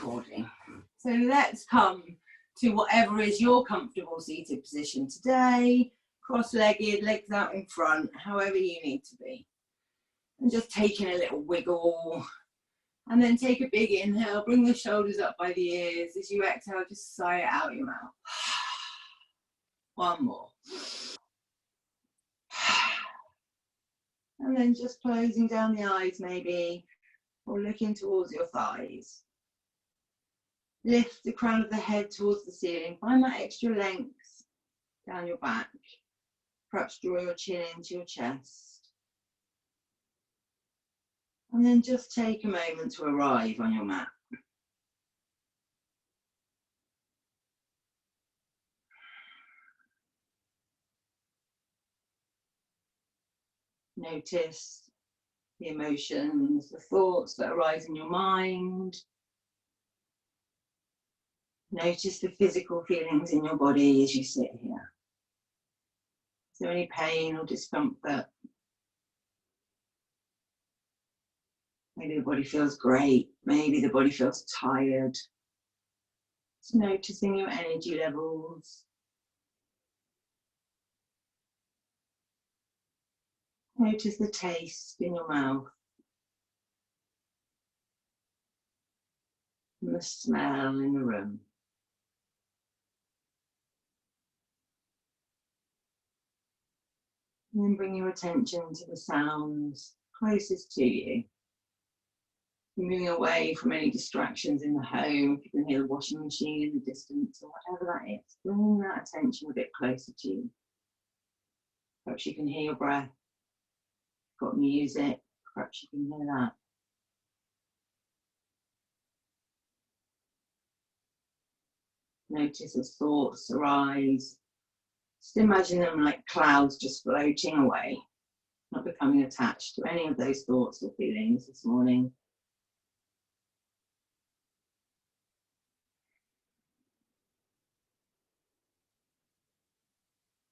recording. So let's come to whatever is your comfortable seated position today. Cross-legged, legs out in front, however you need to be. And just taking a little wiggle. And then take a big inhale, bring the shoulders up by the ears. As you exhale, just sigh it out your mouth. One more. And then just closing down the eyes maybe, or looking towards your thighs. Lift the crown of the head towards the ceiling. Find that extra length down your back. Perhaps draw your chin into your chest. And then just take a moment to arrive on your mat. Notice the emotions, the thoughts that arise in your mind. Notice the physical feelings in your body as you sit here. Is there any pain or discomfort? Maybe the body feels great. Maybe the body feels tired. Just noticing your energy levels. Notice the taste in your mouth. And the smell in the room. And then bring your attention to the sounds closest to you. Moving away from any distractions in the home. If you can hear the washing machine in the distance or whatever that is, bring that attention a bit closer to you. Perhaps you can hear your breath. Got music, perhaps you can hear that. Notice as thoughts arise. Just imagine them like clouds just floating away, not becoming attached to any of those thoughts or feelings this morning.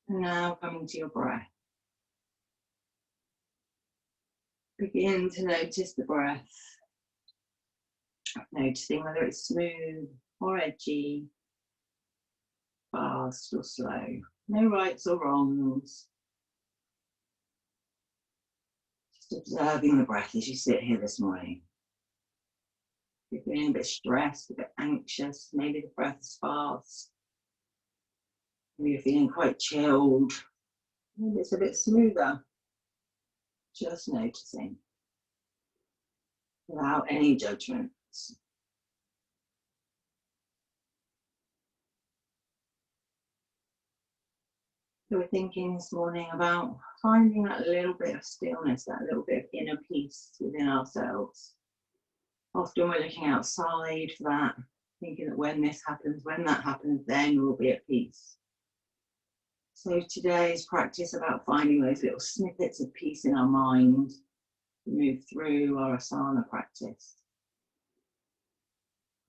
And now coming to your breath. Begin to notice the breath. Noticing whether it's smooth or edgy, fast or slow. No rights or wrongs. Just observing the breath as you sit here this morning. If you're feeling a bit stressed, a bit anxious, maybe the breath is fast. Maybe you're feeling quite chilled. Maybe it's a bit smoother. Just noticing. Without any judgments. So we're thinking this morning about finding that little bit of stillness, that little bit of inner peace within ourselves. Often we're looking outside for that, thinking that when this happens, when that happens, then we'll be at peace. So today's practice about finding those little snippets of peace in our mind to move through our asana practice.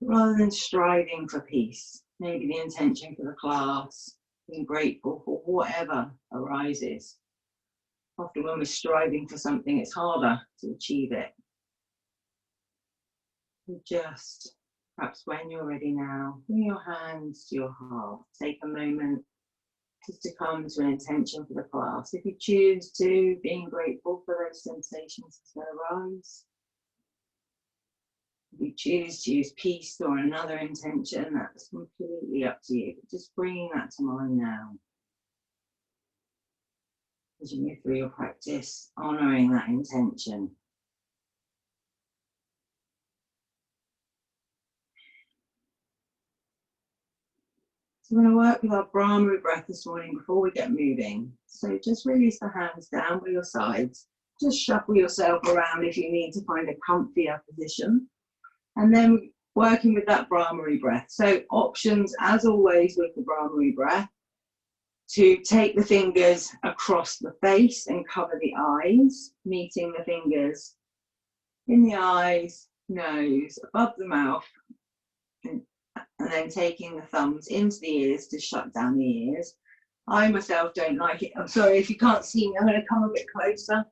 Rather than striving for peace, maybe the intention for the class, being grateful for whatever arises. Often when we're striving for something, it's harder to achieve it. Just, perhaps when you're ready now, bring your hands to your heart. Take a moment just to come to an intention for the class. If you choose to, being grateful for those sensations as they arise. If you choose to use peace or another intention, that's completely up to you. But just bringing that to mind now. As you move through your practice, honouring that intention. So we're going to work with our Brahmari breath this morning before we get moving. So just release the hands down by your sides. Just shuffle yourself around if you need to find a comfier position. And then working with that Brahmari breath. So options, as always with the Brahmari breath, to take the fingers across the face and cover the eyes, meeting the fingers in the eyes, nose, above the mouth, and then taking the thumbs into the ears to shut down the ears. I myself don't like it. I'm sorry if you can't see me, I'm going to come a bit closer.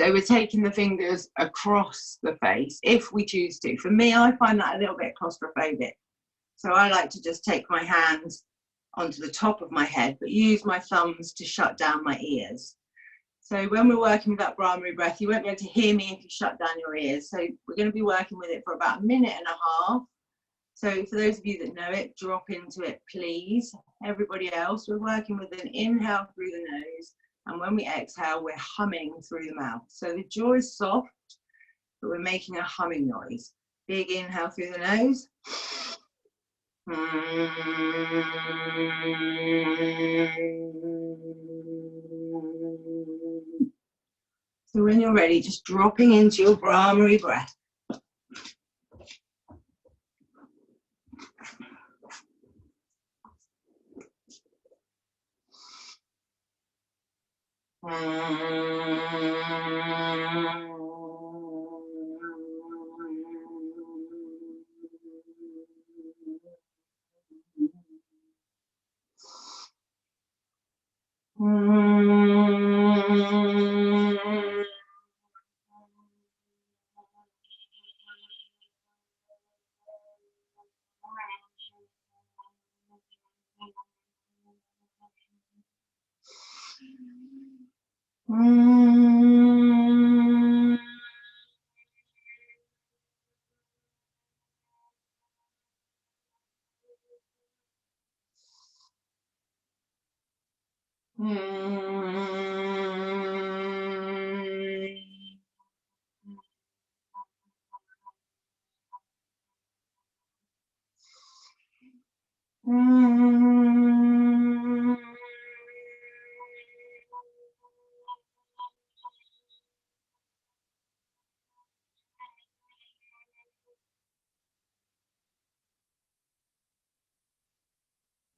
So we're taking the fingers across the face if we choose to. For me, I find that a little bit claustrophobic. So I like to just take my hands onto the top of my head, but use my thumbs to shut down my ears. So when we're working with that Brahmari breath, you won't be able to hear me if you shut down your ears. So we're going to be working with it for about 1.5 minutes. So for those of you that know it, drop into it, please. Everybody else, we're working with an inhale through the nose. And when we exhale, we're humming through the mouth. So the jaw is soft, but we're making a humming noise. Big inhale through the nose. So when you're ready, just dropping into your Brahmari breath.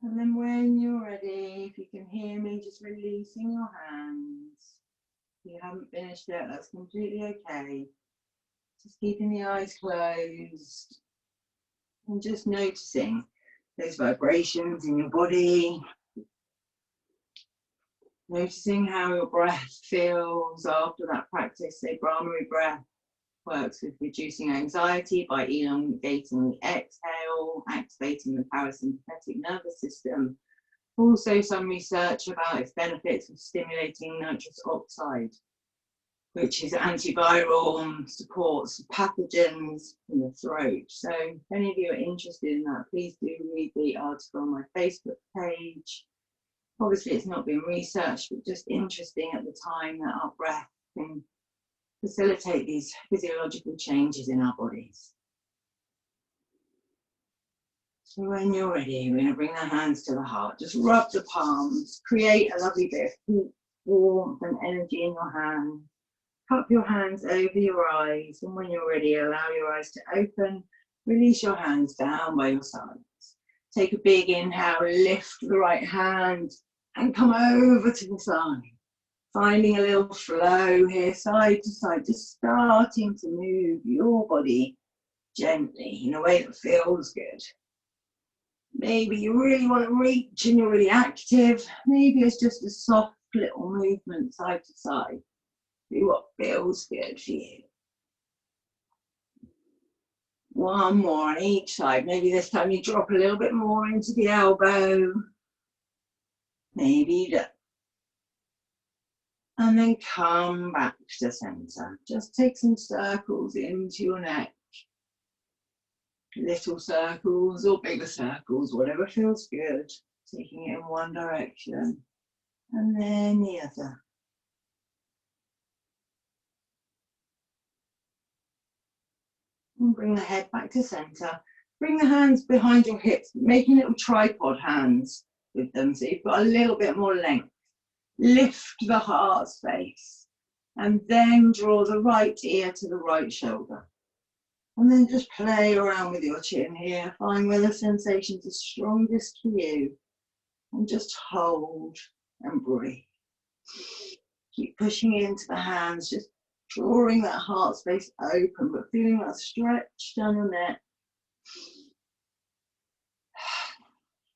And then when you're ready, if you can hear me, just releasing your hands. If you haven't finished yet, that's completely okay. Just keeping the eyes closed and just noticing those vibrations in your body. Noticing how your breath feels after that practice. So Brahmari breath works with reducing anxiety by elongating the exhale, activating the parasympathetic nervous system. Also some research about its benefits of stimulating nitrous oxide, which is antiviral and supports pathogens in the throat. So if any of you are interested in that, please do read the article on my Facebook page. Obviously it's not been researched, but just interesting at the time that our breath can facilitate these physiological changes in our bodies. So when you're ready, we're going to bring the hands to the heart. Just rub the palms, create a lovely bit of heat, warmth and energy in your hands. Cup your hands over your eyes, and when you're ready, allow your eyes to open. Release your hands down by your sides. Take a big inhale, lift the right hand and come over to the side. Finding a little flow here, side to side, just starting to move your body gently in a way that feels good. Maybe you really want to reach and you're really active. Maybe it's just a soft little movement side to side. Do what feels good for you. One more on each side. Maybe this time you drop a little bit more into the elbow. Maybe you don't. And then come back to center. Just take some circles into your neck. Little circles or bigger circles, whatever feels good. Taking it in one direction and then the other. And bring the head back to center. Bring the hands behind your hips, making little tripod hands with them so you've got a little bit more length. Lift the heart space and then draw the right ear to the right shoulder. And then just play around with your chin here. Find where the sensations are strongest for you. And just hold and breathe. Keep pushing into the hands, just drawing that heart space open, but feeling that stretch down your neck.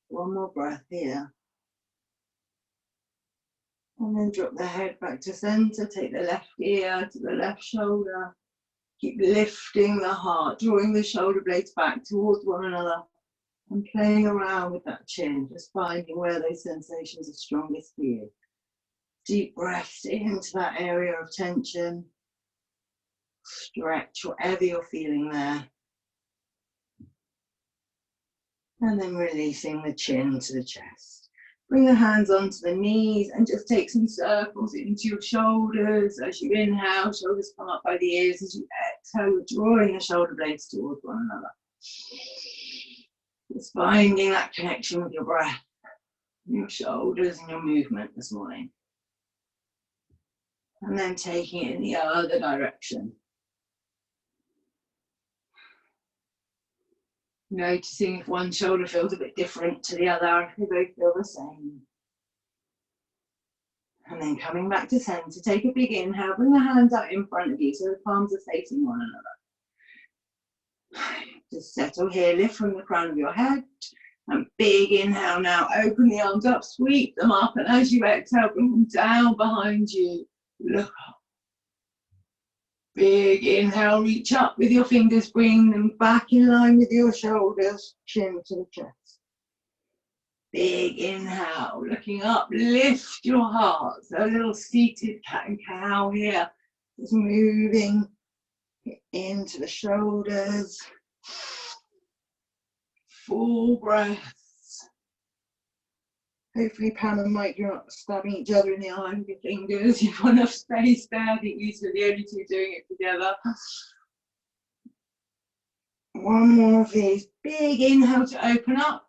One more breath here. And then drop the head back to center, take the left ear to the left shoulder. Keep lifting the heart, drawing the shoulder blades back towards one another and playing around with that chin, just finding where those sensations are strongest for you. Deep breaths into that area of tension. Stretch whatever you're feeling there. And then releasing the chin to the chest. Bring the hands onto the knees and just take some circles into your shoulders. As you inhale, shoulders come up by the ears. As you exhale, drawing the shoulder blades towards one another. Just finding that connection with your breath, your shoulders and your movement this morning. And then taking it in the other direction. Noticing if one shoulder feels a bit different to the other, if they both feel the same. And then coming back to center, take a big inhale, bring the hands out in front of you so the palms are facing one another. Just settle here, lift from the crown of your head. And big inhale now, open the arms up, sweep them up, and as you exhale, bring them down behind you. Look up. Big inhale, reach up with your fingers, bring them back in line with your shoulders, chin to the chest. Big inhale, looking up, lift your heart. So a little seated cat and cow here. Just moving into the shoulders. Full breaths. Hopefully, Pam and Mike, you're not stabbing each other in the eye with your fingers. You've got enough space there. I think these are the only two doing it together. One more of these. Big inhale to open up.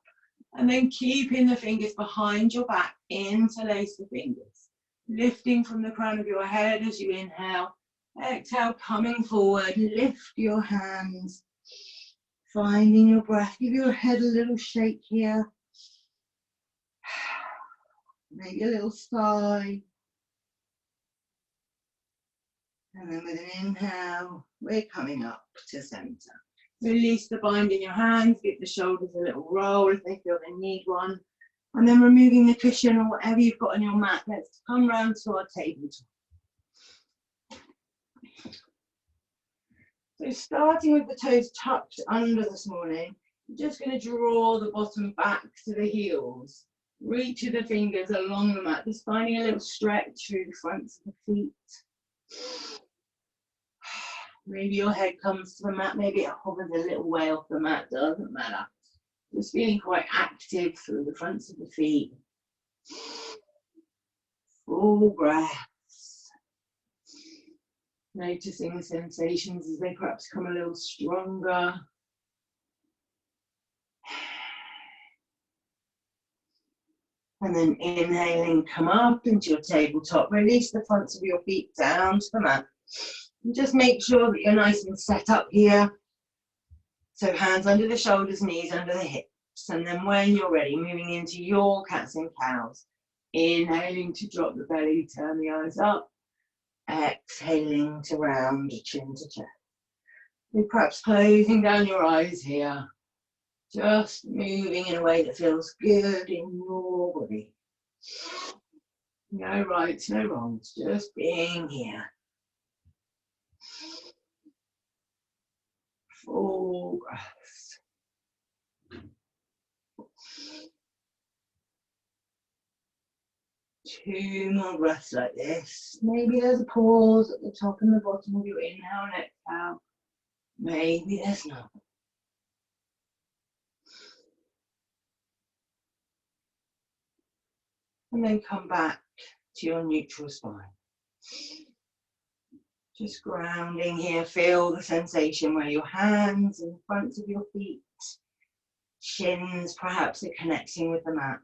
And then keeping the fingers behind your back, interlace the fingers. Lifting from the crown of your head as you inhale. Exhale, coming forward. Lift your hands. Finding your breath. Give your head a little shake here. Maybe a little sigh. And then with an inhale, we're coming up to center. Release the bind in your hands, give the shoulders a little roll if they feel they need one. And then removing the cushion or whatever you've got on your mat, let's come round to our tabletop. So starting with the toes tucked under this morning, I'm just going to draw the bottom back to the heels. Reach with the fingers along the mat, just finding a little stretch through the fronts of the feet. Maybe your head comes to the mat, maybe it hovers a little way off the mat, doesn't matter. Just feeling quite active through the fronts of the feet. Full breaths. Noticing the sensations as they perhaps come a little stronger. And then inhaling, come up into your tabletop. Release the fronts of your feet down to the mat. And just make sure that you're nice and set up here. So hands under the shoulders, knees under the hips. And then when you're ready, moving into your cats and cows. Inhaling to drop the belly, turn the eyes up. Exhaling to round chin to chest. And perhaps closing down your eyes here. Just moving in a way that feels good in your body. No rights, no wrongs, just being here. Full breaths. Two more breaths like this. Maybe there's a pause at the top and the bottom of your inhale and exhale. Maybe there's not. And then come back to your neutral spine. Just grounding here, feel the sensation where your hands in front of your feet, shins perhaps are connecting with the mat.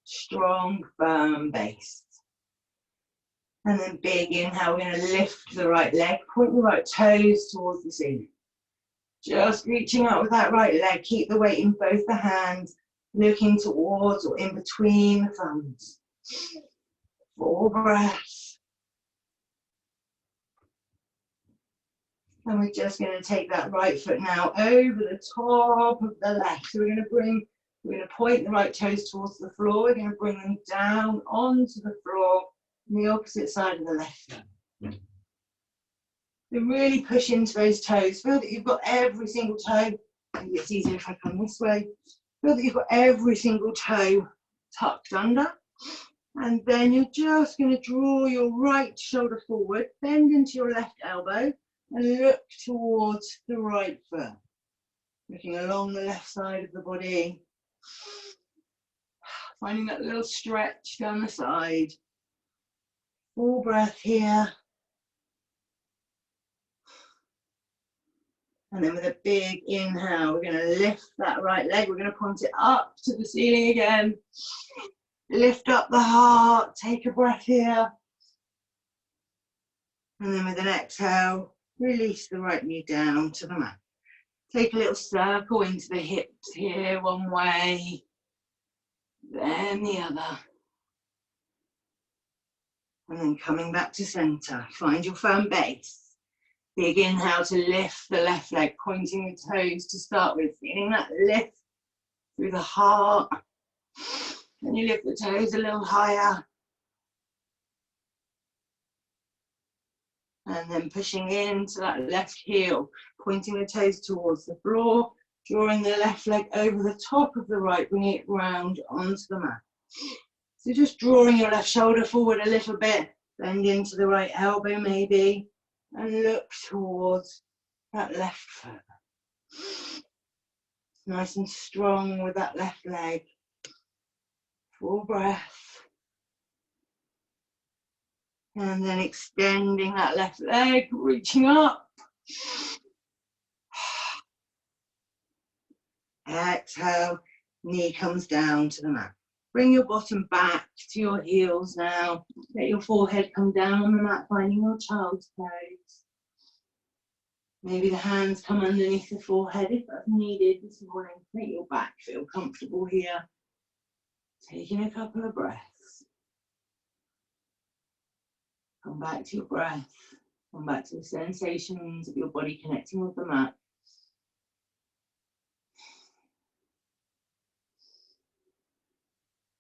Strong, firm base. And then big inhale, we're going to lift the right leg, point the right toes towards the ceiling. Just reaching up with that right leg, keep the weight in both the hands, looking towards or in between the thumbs. Full breath. And we're just going to take that right foot now over the top of the left. So we're going to bring We're going to point the right toes towards the floor. We're going to bring them down onto the floor on the opposite side of the left foot. So really push into those toes. Feel that you've got every single toe. Maybe it's easier if I come this way. Feel that you've got every single toe tucked under. And then you're just going to draw your right shoulder forward, bend into your left elbow, and look towards the right foot. Looking along the left side of the body. Finding that little stretch down the side. Full breath here. And then with a big inhale, we're going to lift that right leg. We're going to point it up to the ceiling again. Lift up the heart. Take a breath here. And then with an exhale, release the right knee down to the mat. Take a little circle into the hips here, one way, then the other. And then coming back to center. Find your firm base. Big inhale to lift the left leg, pointing the toes to start with. Feeling that lift through the heart. And you lift the toes a little higher. And then pushing into that left heel, pointing the toes towards the floor, drawing the left leg over the top of the right, bringing it round onto the mat. So just drawing your left shoulder forward a little bit, bend into the right elbow maybe, and look towards that left foot. Nice and strong with that left leg. Full breath. And then extending that left leg, reaching up. Exhale, knee comes down to the mat. Bring your bottom back to your heels now. Let your forehead come down on the mat, finding your child's pose. Maybe the hands come underneath the forehead if that's needed this morning. Make your back feel comfortable here. Taking a couple of breaths. Come back to your breath. Come back to the sensations of your body connecting with the mat.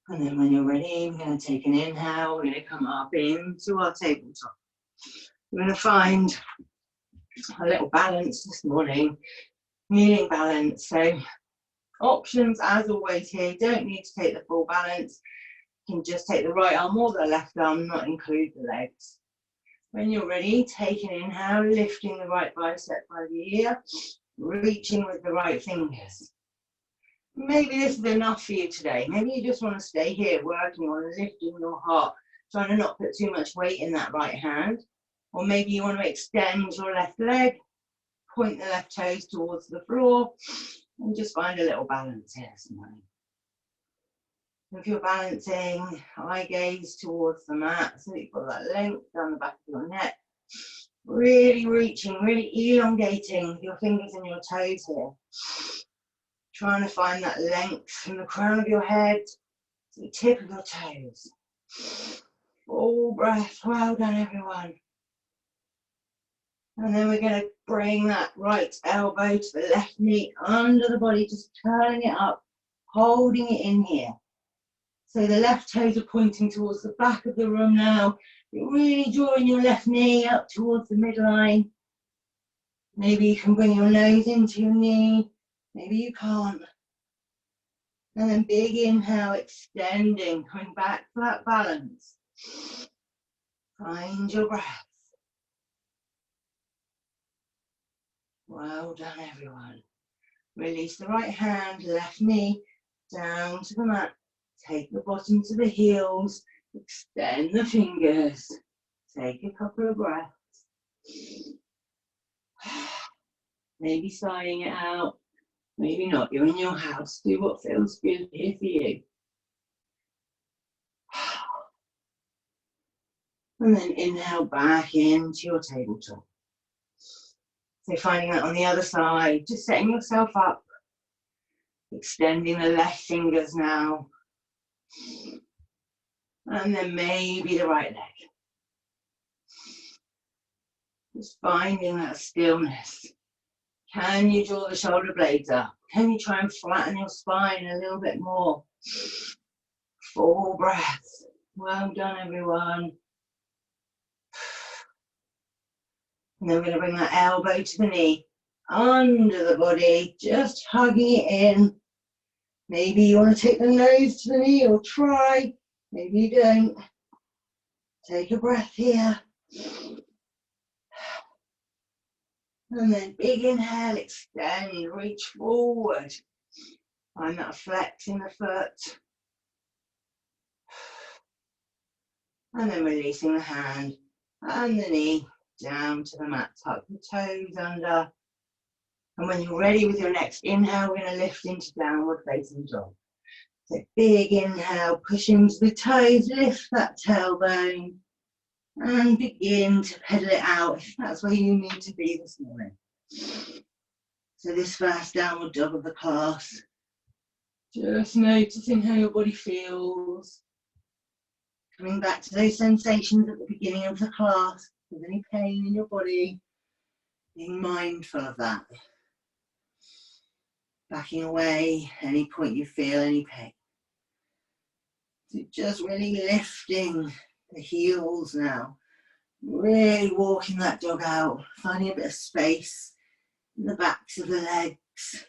And then when you're ready, we're going to take an inhale. We're going to come up into our tabletop. We're going to find a little balance this morning. Kneeling balance. So options as always here. You don't need to take the full balance. You can just take the right arm or the left arm, not include the legs. When you're ready, take an inhale, lifting the right bicep by the ear, reaching with the right fingers. Maybe this is enough for you today. Maybe you just want to stay here working on lifting your heart, trying to not put too much weight in that right hand. Or maybe you want to extend your left leg, point the left toes towards the floor, and just find a little balance here this morning. If you're balancing, eye gaze towards the mat, so you've got that length down the back of your neck. Really reaching, really elongating your fingers and your toes here. Trying to find that length from the crown of your head to the tip of your toes. Full breath, well done everyone. And then we're going to bring that right elbow to the left knee under the body, just turning it up, holding it in here. So the left toes are pointing towards the back of the room now. You're really drawing your left knee up towards the midline. Maybe you can bring your nose into your knee. Maybe you can't. And then big inhale, extending, coming back to that balance. Find your breath. Well done, everyone. Release the right hand, left knee, down to the mat. Take the bottom to the heels. Extend the fingers. Take a couple of breaths. Maybe sighing it out. Maybe not. You're in your house. Do what feels good here for you. And then inhale back into your tabletop. So finding that on the other side, just setting yourself up. Extending the left fingers now. And then maybe the right leg. Just finding that stillness. Can you draw the shoulder blades up? Can you try and flatten your spine a little bit more? 4 breaths. Well done, everyone. And then we're going to bring that elbow to the knee, under the body, just hugging it in. Maybe you want to take the nose to the knee, or try. Maybe you don't. Take a breath here. And then big inhale, extend, reach forward. Find that flex in the foot. And then releasing the hand and the knee down to the mat. Tuck the toes under. And when you're ready with your next inhale, we're going to lift into downward facing dog. So big inhale, push into the toes, lift that tailbone. And begin to pedal it out if that's where you need to be this morning. So this first downward dog of the class, just noticing how your body feels. Coming back to those sensations at the beginning of the class. If there's any pain in your body, being mindful of that. Backing away any point you feel any pain. So just really lifting the heels now. Really walking that dog out, finding a bit of space in the backs of the legs.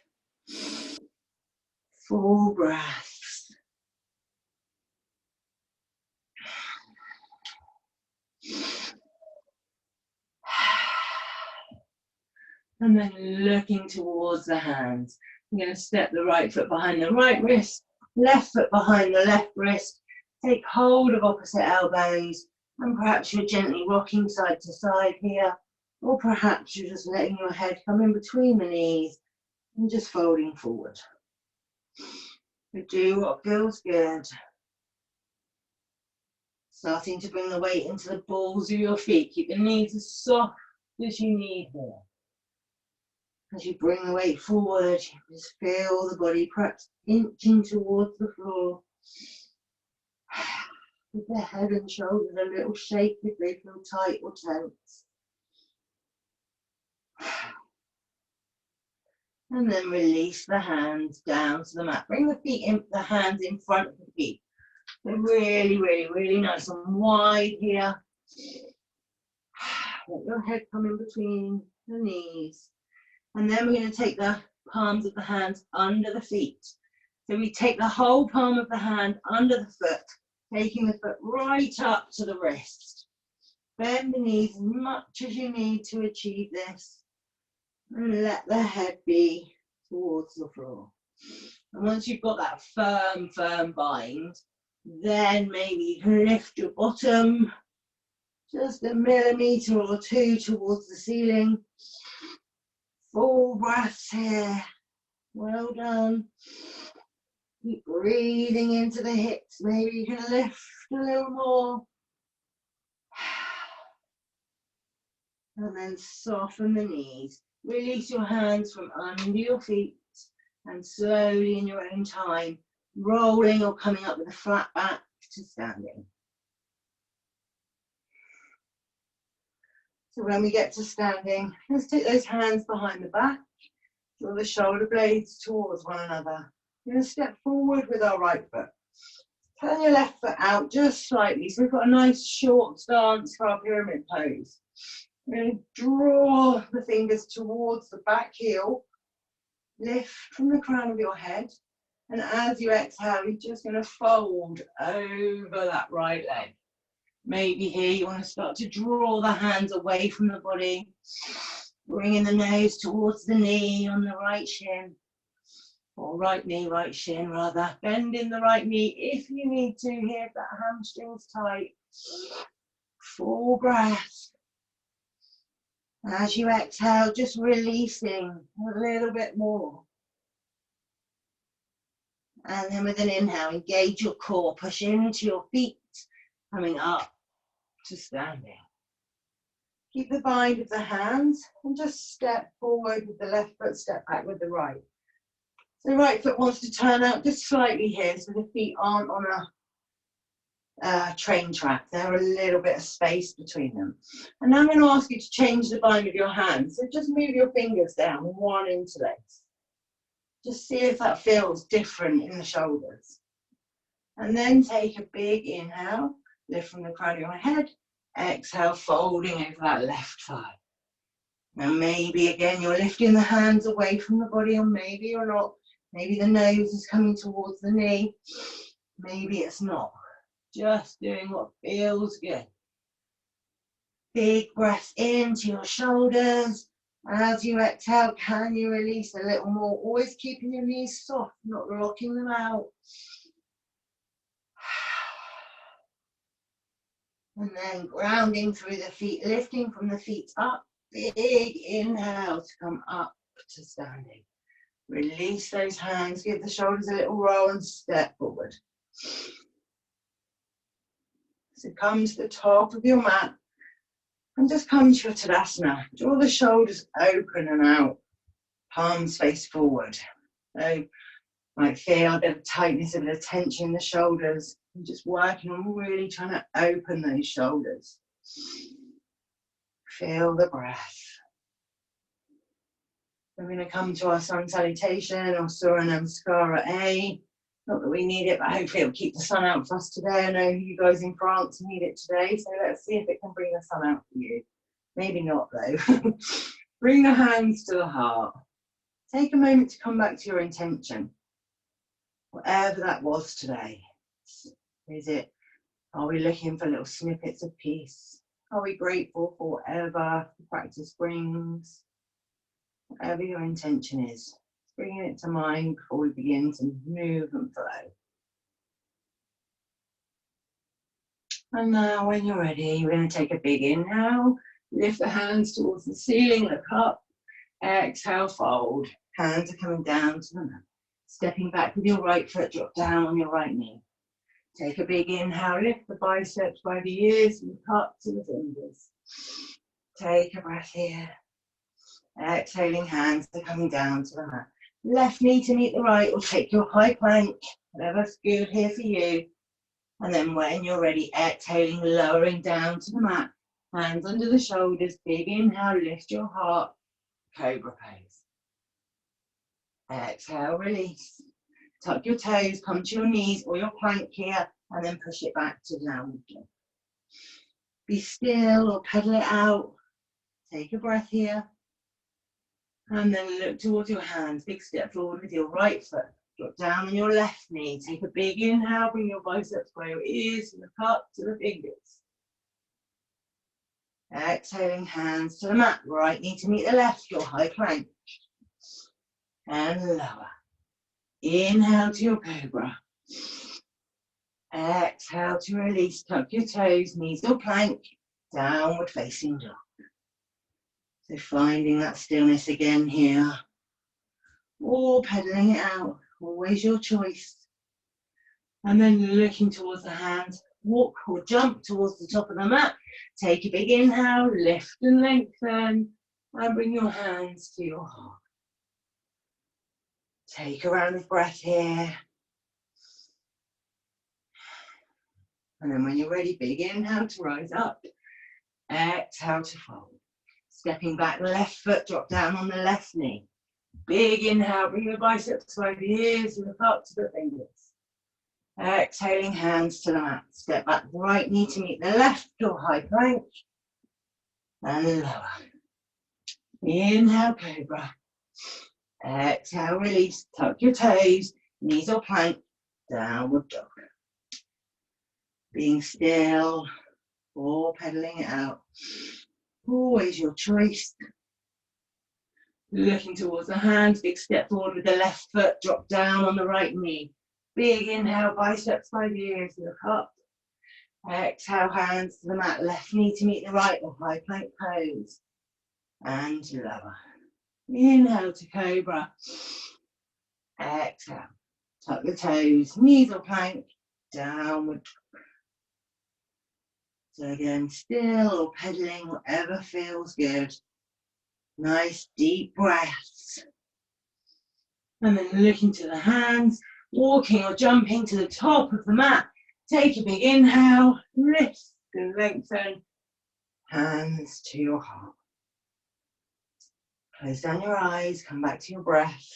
4 breaths. And then looking towards the hands. I'm going to step the right foot behind the right wrist, left foot behind the left wrist. Take hold of opposite elbows. And perhaps you're gently rocking side to side here, or perhaps you're just letting your head come in between the knees and just folding forward. But do what feels good. Starting to bring the weight into the balls of your feet. Keep the knees as soft as you need here. As you bring the weight forward, you just feel the body perhaps inching towards the floor. With the head and shoulders a little shake if they feel tight or tense. And then release the hands down to the mat. Bring the hands in front of the feet. They're really, really, really nice and wide here. Let your head come in between the knees. And then we're going to take the palms of the hands under the feet. So we take the whole palm of the hand under the foot, taking the foot right up to the wrist. Bend the knees as much as you need to achieve this. And let the head be towards the floor. And once you've got that firm bind, then maybe you can lift your bottom just a millimetre or 2 towards the ceiling. 4 breaths here. Well done. Keep breathing into the hips. Maybe you can lift a little more. And then soften the knees. Release your hands from under your feet and slowly in your own time, rolling or coming up with a flat back to standing. So when we get to standing, let's take those hands behind the back, draw the shoulder blades towards one another. We're going to step forward with our right foot. Turn your left foot out just slightly, so we've got a nice short stance for our pyramid pose. We're going to draw the fingers towards the back heel, lift from the crown of your head, and as you exhale, you're just going to fold over that right leg. Maybe here you want to start to draw the hands away from the body, bringing the nose towards the knee on the right shin, or right knee, right shin rather. Bending the right knee if you need to here, if that hamstring's tight. 4 breaths. As you exhale, just releasing a little bit more. And then with an inhale, engage your core, push into your feet, coming up to standing. Keep the bind of the hands and just step forward with the left foot, step back with the right. So the right foot wants to turn out just slightly here so the feet aren't on a train track. There are a little bit of space between them. And now I'm going to ask you to change the bind of your hands. So just move your fingers down, one interlace. Just see if that feels different in the shoulders. And then take a big inhale, lift from the crown of your head. Exhale, folding over that left thigh. Now maybe again you're lifting the hands away from the body, or maybe you're not. Maybe the nose is coming towards the knee. Maybe it's not. Just doing what feels good. Big breath into your shoulders. As you exhale, can you release a little more? Always keeping your knees soft, not rocking them out. And then grounding through the feet, lifting from the feet up. Big inhale to come up to standing. Release those hands, give the shoulders a little roll and step forward. So come to the top of your mat and just come to your Tadasana. Draw the shoulders open and out, palms face forward. So might feel a bit of tightness, a bit of tension in the shoulders. I'm just working on really trying to open those shoulders. Feel the breath. We're going to come to our sun salutation or Surya Namaskara A. Not that we need it, but hopefully it'll keep the sun out for us today. I know you guys in France need it today, so let's see if it can bring the sun out for you. Maybe not though. Bring the hands to the heart. Take a moment to come back to your intention. Whatever that was today. Are we looking for little snippets of peace? Are we grateful for whatever the practice brings? Whatever your intention is, bringing it to mind before we begin to move and flow. And now when you're ready, we're going to take a big inhale, lift the hands towards the ceiling, look up, exhale, fold. Hands are coming down to the mat. Stepping back with your right foot, drop down on your right knee. Take a big inhale, lift the biceps by the ears, look up to the fingers. Take a breath here. Exhaling, hands are coming down to the mat. Left knee to meet the right, or take your high plank, whatever's good here for you. And then when you're ready, exhaling, lowering down to the mat. Hands under the shoulders, big inhale, lift your heart, cobra pose. Exhale, release. Tuck your toes, come to your knees or your plank here, and then push it back to downward dog. Be still or pedal it out. Take a breath here. And then look towards your hands. Big step forward with your right foot. Drop down on your left knee. Take a big inhale. Bring your biceps by your ears. Look up to the fingers. Exhaling, hands to the mat. Right knee to meet the left. Your high plank. And lower. Inhale to your cobra. Exhale to release. Tuck your toes. Knees or plank. Downward facing dog. So finding that stillness again here, or pedaling it out, always your choice. And then looking towards the hands, walk or jump towards the top of the mat. Take a big inhale, lift and lengthen, and bring your hands to your heart. Take a round of breath here. And then when you're ready, big inhale to rise up, exhale to fold. Stepping back, left foot, drop down on the left knee. Big inhale, bring the biceps by the ears, look up to the fingers. Exhaling, hands to the mat. Step back, right knee to meet the left, or high plank. And lower. Inhale, cobra. Exhale, release, tuck your toes, knees or plank, downward dog. Being still, or pedaling it out. Always your choice. Looking towards the hands, big step forward with the left foot, drop down on the right knee. Big inhale, biceps by the ears, look up. Exhale, hands to the mat, left knee to meet the right, or high plank pose. And lower. Inhale to cobra. Exhale. Tuck the toes, knees or plank, downward. So again, still or pedaling, whatever feels good. Nice deep breaths. And then looking to the hands, walking or jumping to the top of the mat. Take a big inhale, lift and lengthen, hands to your heart. Close down your eyes, come back to your breath.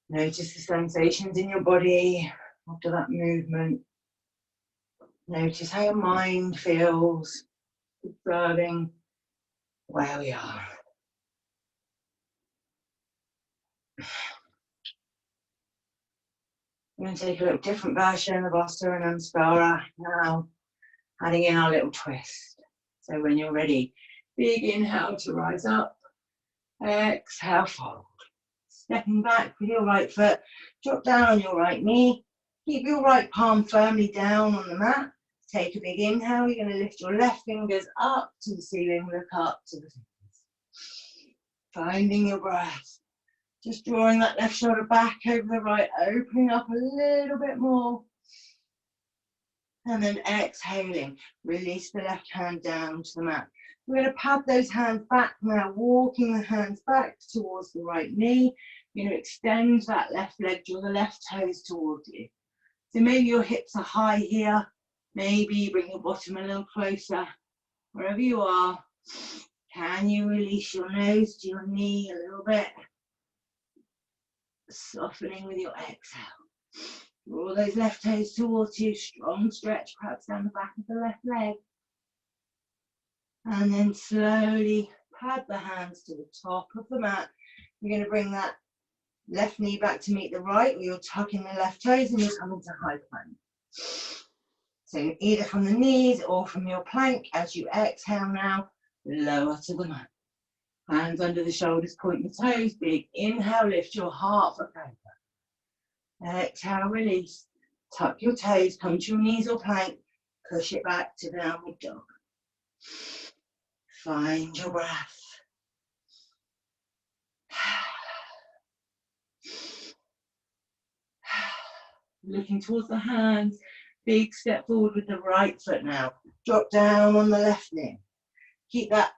Notice the sensations in your body after that movement. Notice how your mind feels, observing where we are. I'm going to take a little different version of Asta and Namaskara now, adding in our little twist. So when you're ready, big inhale to rise up, exhale, fold. Stepping back with your right foot, drop down on your right knee, keep your right palm firmly down on the mat. Take a big inhale, you're going to lift your left fingers up to the ceiling, look up to the fingers. Finding your breath. Just drawing that left shoulder back over the right, opening up a little bit more. And then exhaling, release the left hand down to the mat. We're going to pad those hands back now, walking the hands back towards the right knee. You're going to extend that left leg, draw the left toes towards you. So maybe your hips are high here. Maybe you bring your bottom a little closer. Wherever you are, can you release your nose to your knee a little bit? Softening with your exhale. Draw those left toes towards you. Strong stretch, perhaps down the back of the left leg. And then slowly pad the hands to the top of the mat. You're going to bring that left knee back to meet the right, or you're tucking the left toes and you're coming to high plank. So either from the knees or from your plank, as you exhale now, lower to the mat. Hands under the shoulders, point the toes, big inhale, lift your heart for cobra. Exhale, release. Tuck your toes, come to your knees or plank, push it back to downward dog. Find your breath. Looking towards the hands, big step forward with the right foot now. Drop down on the left knee. Keep that,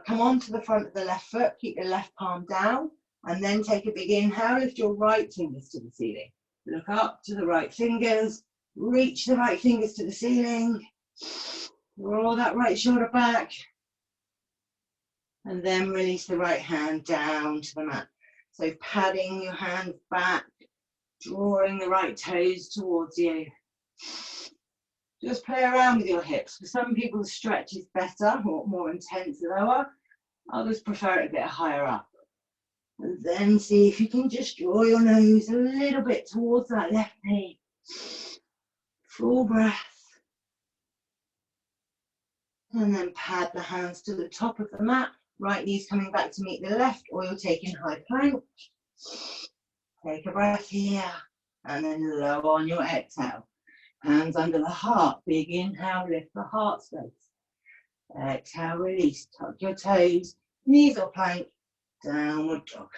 come on to the front of the left foot, keep your left palm down, and then take a big inhale, lift your right fingers to the ceiling. Look up to the right fingers, reach the right fingers to the ceiling, roll that right shoulder back, and then release the right hand down to the mat. So padding your hands back, drawing the right toes towards you. Just play around with your hips. For some people, the stretch is better, or more intense, lower. Others prefer it a bit higher up. And then see if you can just draw your nose a little bit towards that left knee. Full breath. And then pad the hands to the top of the mat. Right knee's coming back to meet the left, or you're taking high plank. Take a breath here, and then lower on your exhale. Hands under the heart, big inhale, lift the heart space. Exhale, release, tuck your toes, knees or plank, downward dog.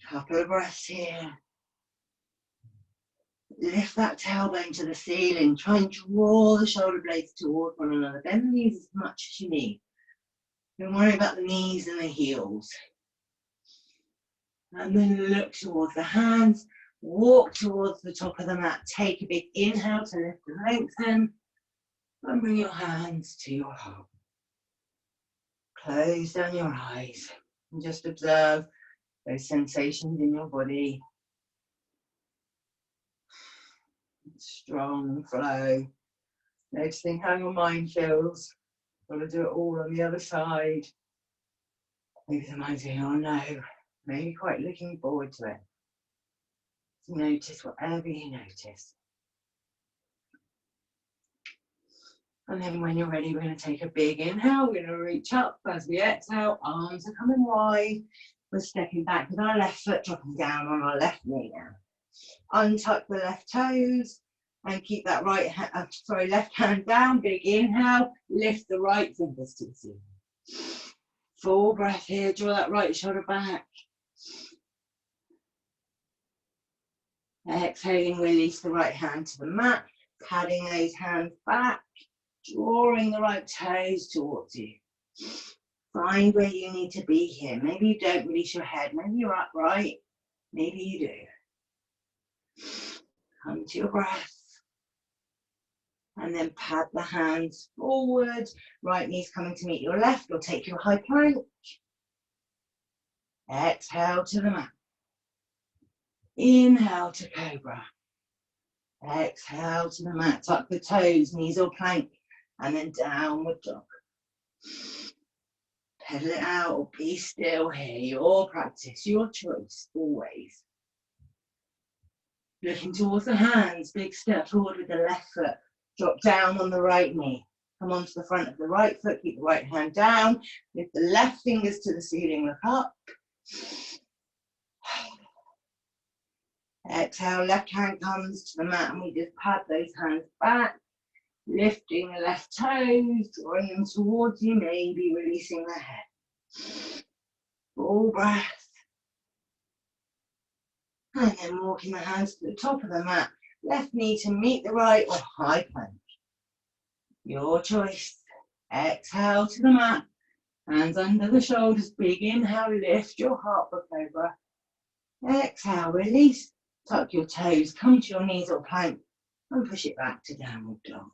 Couple of breaths here. Lift that tailbone to the ceiling, try and draw the shoulder blades toward one another. Bend the knees as much as you need. Don't worry about the knees and the heels. And then look towards the hands. Walk towards the top of the mat. Take a big inhale to lift and lengthen. And bring your hands to your heart. Close down your eyes. And just observe those sensations in your body. Strong flow. Noticing how your mind feels. Got to do it all on the other side. Maybe the mind's saying, oh no. Maybe quite looking forward to it. Notice whatever you notice. And then when you're ready, we're going to take a big inhale. We're going to reach up as we exhale. Arms are coming wide. We're stepping back with our left foot, dropping down on our left knee now. Untuck the left toes and keep that left hand down. Big inhale. Lift the right fingers to the ceiling. Full breath here. Draw that right shoulder back. Exhaling, release the right hand to the mat, padding those hands back, drawing the right toes towards you. Find where you need to be here. Maybe you don't release your head, maybe you're upright, maybe you do. Come to your breath. And then pad the hands forward. Right knee's coming to meet your left. Or take your high plank. Exhale to the mat. Inhale to cobra. Exhale to the mat. Tuck the toes, knees or plank. And then downward dog. Pedal it out or be still here. Your practice, your choice, always. Looking towards the hands. Big step forward with the left foot. Drop down on the right knee. Come onto the front of the right foot. Keep the right hand down. Lift the left fingers to the ceiling. Look up. Exhale, left hand comes to the mat and we just pad those hands back. Lifting the left toes, drawing them towards you, maybe releasing the head. Full breath. And then walking the hands to the top of the mat. Left knee to meet the right or high plank. Your choice. Exhale to the mat. Hands under the shoulders. Big inhale, lift your heart for cobra. Exhale, release. Tuck your toes, come to your knees or plank. And push it back to downward dog.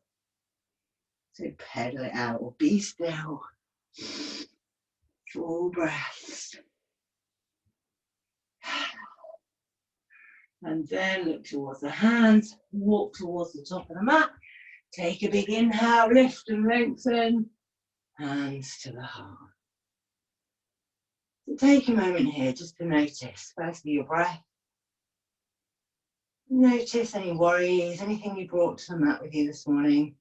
So pedal it out or be still. Full breaths. And then look towards the hands, walk towards the top of the mat. Take a big inhale, lift and lengthen. Hands to the heart. So take a moment here just to notice, firstly, your breath. Notice any worries, anything you brought to the mat with you this morning.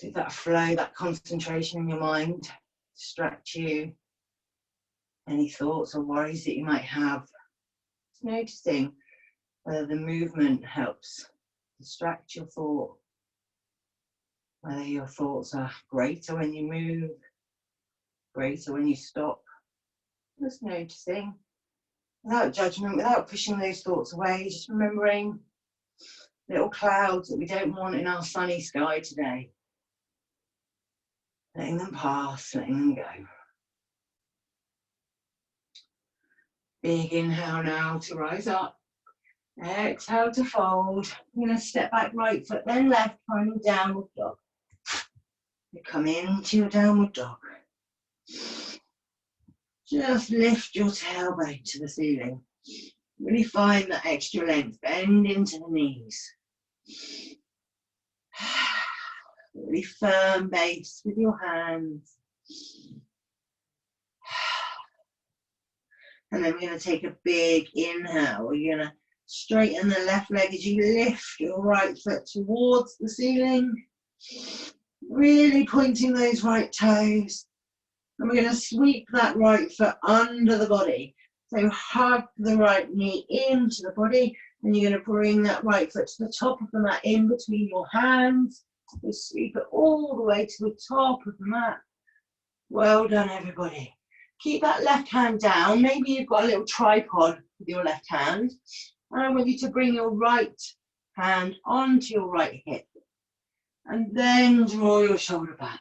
Do that flow, that concentration in your mind, distract you. Any thoughts or worries that you might have. Just noticing whether the movement helps distract your thought. Whether your thoughts are greater when you move, greater when you stop. Just noticing, without judgment, without pushing those thoughts away, just remembering little clouds that we don't want in our sunny sky today. Letting them pass, letting them go. Big inhale now to rise up. Exhale to fold. You're going to step back right foot, then left, finding downward dog. You come into your downward dog. Just lift your tailbone to the ceiling. Really find that extra length. Bend into the knees. Really firm base with your hands. And then we're going to take a big inhale. You're going to straighten the left leg as you lift your right foot towards the ceiling. Really pointing those right toes. And we're going to sweep that right foot under the body. So hug the right knee into the body. And you're going to bring that right foot to the top of the mat in between your hands. Just sweep it all the way to the top of the mat. Well done, everybody. Keep that left hand down. Maybe you've got a little tripod with your left hand. And I want you to bring your right hand onto your right hip. And then draw your shoulder back.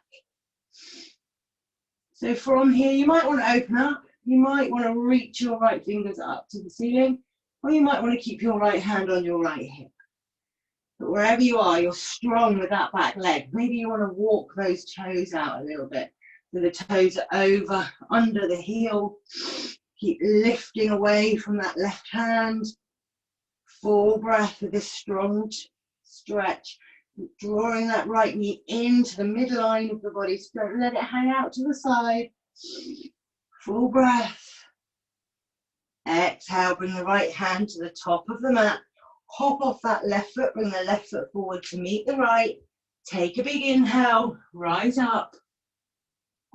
So from here, you might want to open up. You might want to reach your right fingers up to the ceiling. Or you might want to keep your right hand on your right hip. But wherever you are, you're strong with that back leg. Maybe you want to walk those toes out a little bit. So the toes are over, under the heel. Keep lifting away from that left hand. Full breath with this strong stretch. Drawing that right knee into the midline of the body. So don't let it hang out to the side. Full breath. Exhale, bring the right hand to the top of the mat. Hop off that left foot, bring the left foot forward to meet the right. Take a big inhale, rise up.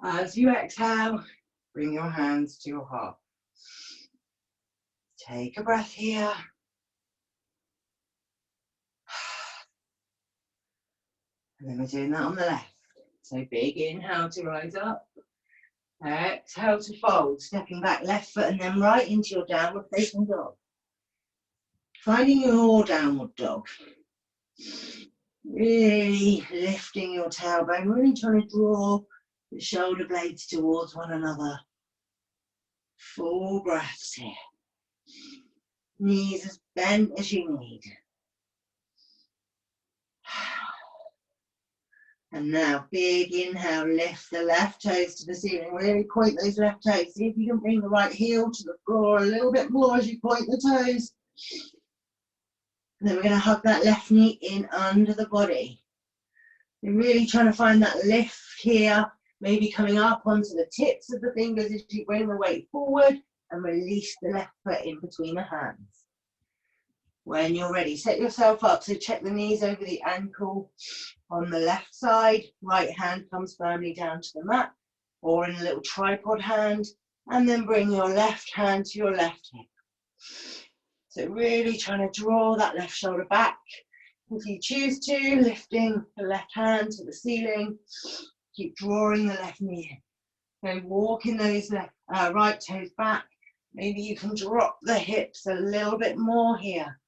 As you exhale, bring your hands to your heart. Take a breath here. And then we're doing that on the left. So big inhale to rise up. Exhale to fold, stepping back left foot and then right into your downward facing dog. Finding your downward dog. Really lifting your tailbone, really trying to draw the shoulder blades towards one another. Full breaths here. Knees as bent as you need. And now, big inhale, lift the left toes to the ceiling. Really point those left toes. See if you can bring the right heel to the floor a little bit more as you point the toes. And then we're going to hug that left knee in under the body. You're really trying to find that lift here, maybe coming up onto the tips of the fingers as you bring the weight forward and release the left foot in between the hands. When you're ready, set yourself up. So check the knees over the ankle on the left side. Right hand comes firmly down to the mat or in a little tripod hand. And then bring your left hand to your left hip. So really trying to draw that left shoulder back. If you choose to, lifting the left hand to the ceiling. Keep drawing the left knee in. So walking those right toes back. Maybe you can drop the hips a little bit more here.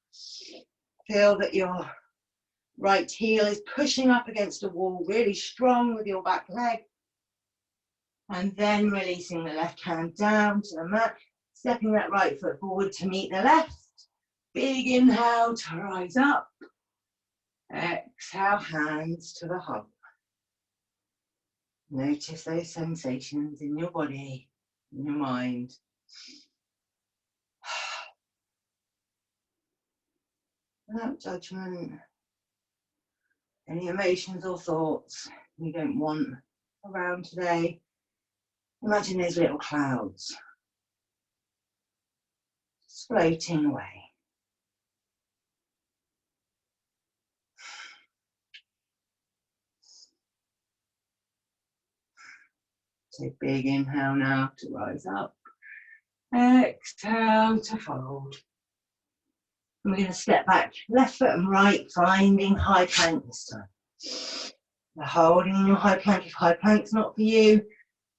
Feel that your right heel is pushing up against a wall, really strong with your back leg. And then releasing the left hand down to the mat, stepping that right foot forward to meet the left. Big inhale to rise up. Exhale, hands to the heart. Notice those sensations in your body, in your mind. Without judgment, any emotions or thoughts you don't want around today, imagine those little clouds just floating away. Take a big inhale now to rise up. Exhale to fold. And we're going to step back, left foot and right, finding high plank this time. We're holding in your high plank. If high plank's not for you,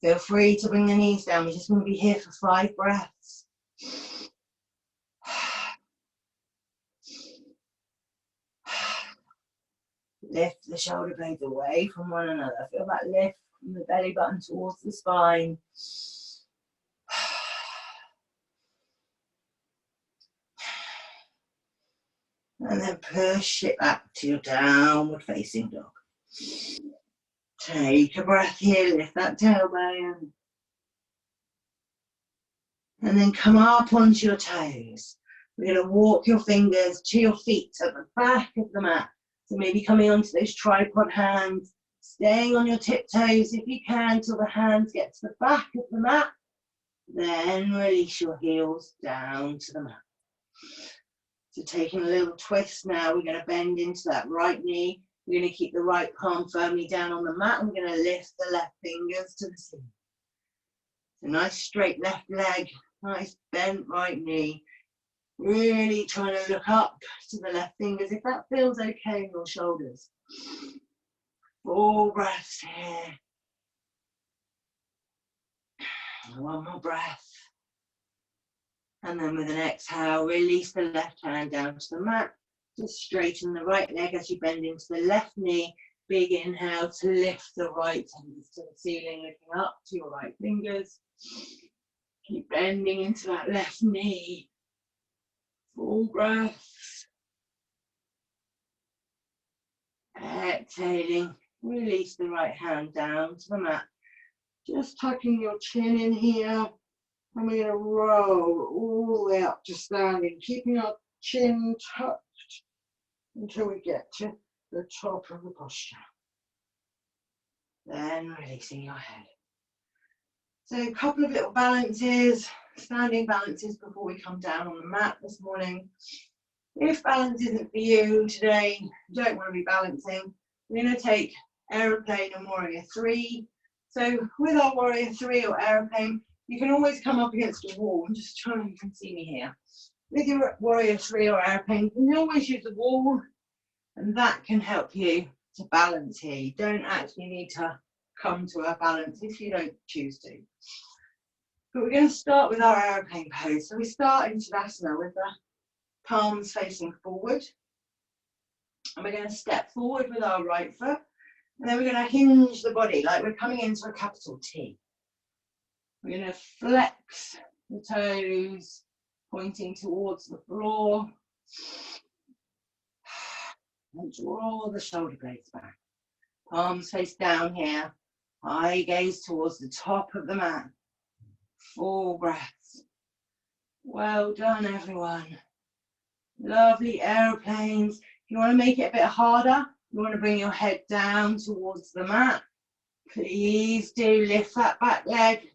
feel free to bring the knees down. We're just going to be here for 5 breaths. Lift the shoulder blades away from one another. Feel that lift from the belly button towards the spine. And then push it back to your downward facing dog. Take a breath here, lift that tailbone. And then come up onto your toes. We're going to walk your fingers to your feet at the back of the mat. So maybe coming onto those tripod hands, staying on your tiptoes if you can till the hands get to the back of the mat. Then release your heels down to the mat. So taking a little twist now, we're going to bend into that right knee. We're going to keep the right palm firmly down on the mat. And we're going to lift the left fingers to the ceiling. So nice straight left leg, nice bent right knee. Really trying to look up to the left fingers if that feels okay in your shoulders. 4 breaths here. One more breath. And then with an exhale, release the left hand down to the mat. Just straighten the right leg as you bend into the left knee. Big inhale to lift the right fingers to the ceiling, looking up to your right fingers. Keep bending into that left knee. 4 breaths. Exhaling, release the right hand down to the mat. Just tucking your chin in here. And we're going to roll all the way up to standing, keeping our chin tucked until we get to the top of the posture. Then releasing your head. So a couple of little balances, standing balances before we come down on the mat this morning. If balance isn't for you today, you don't want to be balancing, we're going to take aeroplane and warrior 3. So with our warrior 3 or aeroplane, you can always come up against a wall. I'm just trying, you can see me here. With your warrior 3 or aeroplane, you can always use the wall, and that can help you to balance here. You don't actually need to come to a balance if you don't choose to. But we're going to start with our aeroplane pose. So we start in Tadasana with the palms facing forward. And we're going to step forward with our right foot. And then we're going to hinge the body like we're coming into a capital T. We're going to flex the toes pointing towards the floor. And draw the shoulder blades back. Palms face down here. Eye gaze towards the top of the mat. Full breaths. Well done, everyone. Lovely aeroplanes. If you want to make it a bit harder, you want to bring your head down towards the mat. Please do lift that back leg.